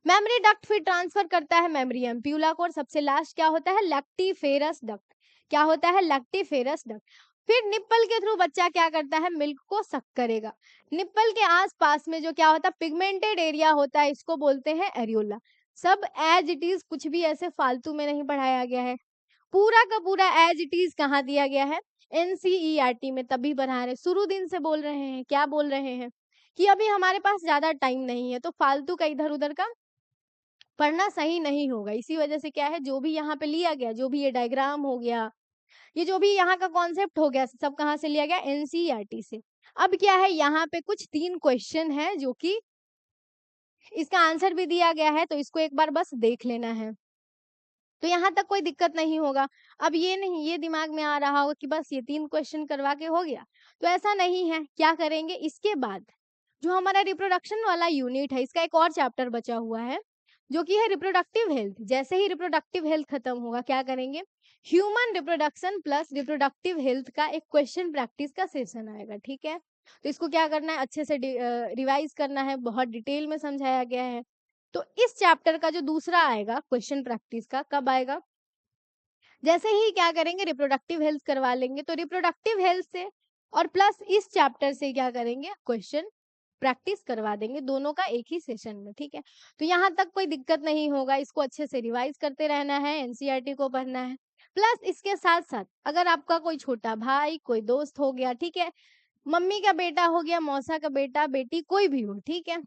मेमोरी डक्ट फिर ट्रांसफर करता है मेमोरी एम्प्यूला को, और सबसे लास्ट क्या होता है, लैक्टिफेरस डक्ट। क्या होता है, लैक्टिफेरस डक्ट। फिर निप्पल के थ्रू बच्चा क्या करता है, मिल्क को सक करेगा। निप्पल के आसपास में जो क्या होता है, पिगमेंटेड एरिया होता है, इसको बोलते हैं एरियोला। सब एज इट इज, कुछ भी ऐसे फालतू में नहीं पढ़ाया गया है, पूरा का पूरा एज इट इज कहाँ दिया गया है, एनसीईआरटी में। तभी बना रहे, शुरू दिन से बोल रहे हैं, क्या बोल रहे हैं, कि अभी हमारे पास ज्यादा टाइम नहीं है, तो फालतू का इधर उधर का पढ़ना सही नहीं होगा। इसी वजह से क्या है, जो भी यहाँ पे लिया गया, जो भी ये डायग्राम हो गया, ये जो भी यहाँ का कॉन्सेप्ट हो गया, सब कहाँ से लिया गया, एनसीईआरटी से। अब क्या है, यहाँ पे कुछ 3 क्वेश्चन है जो कि इसका आंसर भी दिया गया है, तो इसको एक बार बस देख लेना है, तो यहाँ तक कोई दिक्कत नहीं होगा। अब ये नहीं, ये दिमाग में आ रहा होगा कि बस ये 3 क्वेश्चन करवा के हो गया, तो ऐसा नहीं है। क्या करेंगे, इसके बाद जो हमारा रिप्रोडक्शन वाला यूनिट है, इसका एक और चैप्टर बचा हुआ है जो कि है रिप्रोडक्टिव हेल्थ। जैसे ही रिप्रोडक्टिव हेल्थ खत्म होगा, क्या करेंगे, human reproduction plus reproductive health का एक क्वेश्चन प्रैक्टिस का सेशन आएगा, ठीक है। तो इसको क्या करना है, अच्छे से रिवाइज करना है, बहुत डिटेल में समझाया गया है। तो इस चैप्टर का जो दूसरा आएगा क्वेश्चन प्रैक्टिस का, कब आएगा, जैसे ही क्या करेंगे, रिप्रोडक्टिव हेल्थ करवा लेंगे, तो रिप्रोडक्टिव हेल्थ से और प्लस इस चैप्टर से क्या करेंगे, क्वेश्चन प्रैक्टिस करवा देंगे, दोनों का एक ही सेशन में, ठीक है। तो यहाँ तक कोई दिक्कत नहीं होगा, इसको अच्छे से रिवाइज करते रहना है, एनसीईआरटी को पढ़ना है। प्लस इसके साथ साथ अगर आपका कोई छोटा भाई, कोई दोस्त हो गया, ठीक है, मम्मी का बेटा हो गया, मौसा का बेटा बेटी, कोई भी हो, ठीक है,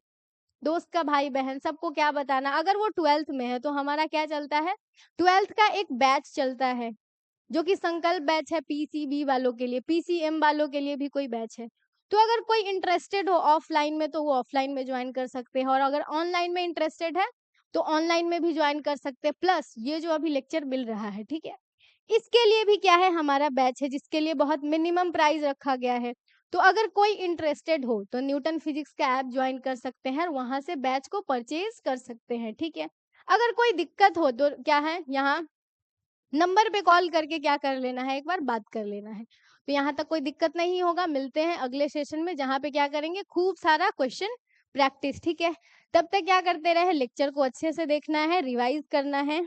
दोस्त का भाई बहन, सबको क्या बताना, अगर वो 12th में है तो हमारा क्या चलता है, 12th का एक बैच चलता है जो कि संकल्प बैच है पीसीबी वालों के लिए, पीसीएम वालों के लिए भी कोई बैच है। तो अगर कोई इंटरेस्टेड हो ऑफलाइन में तो वो ऑफलाइन में ज्वाइन कर सकते हैं, और अगर ऑनलाइन में इंटरेस्टेड है तो ऑनलाइन में भी ज्वाइन कर सकते हैं। प्लस ये जो अभी लेक्चर मिल रहा है, ठीक है, इसके लिए भी क्या है, हमारा बैच है जिसके लिए बहुत मिनिमम प्राइस रखा गया है। तो अगर कोई इंटरेस्टेड हो तो न्यूटन फिजिक्स का ऐप ज्वाइन कर सकते हैं और वहां से बैच को परचेज कर सकते हैं, ठीक है। अगर कोई दिक्कत हो तो क्या है, यहाँ नंबर पे कॉल करके क्या कर लेना है, एक बार बात कर लेना है। तो यहाँ तक कोई दिक्कत नहीं होगा। मिलते हैं अगले सेशन में जहाँ पे क्या करेंगे, खूब सारा क्वेश्चन प्रैक्टिस, ठीक है। तब तक क्या करते रहे, लेक्चर को अच्छे से देखना है, रिवाइज करना है।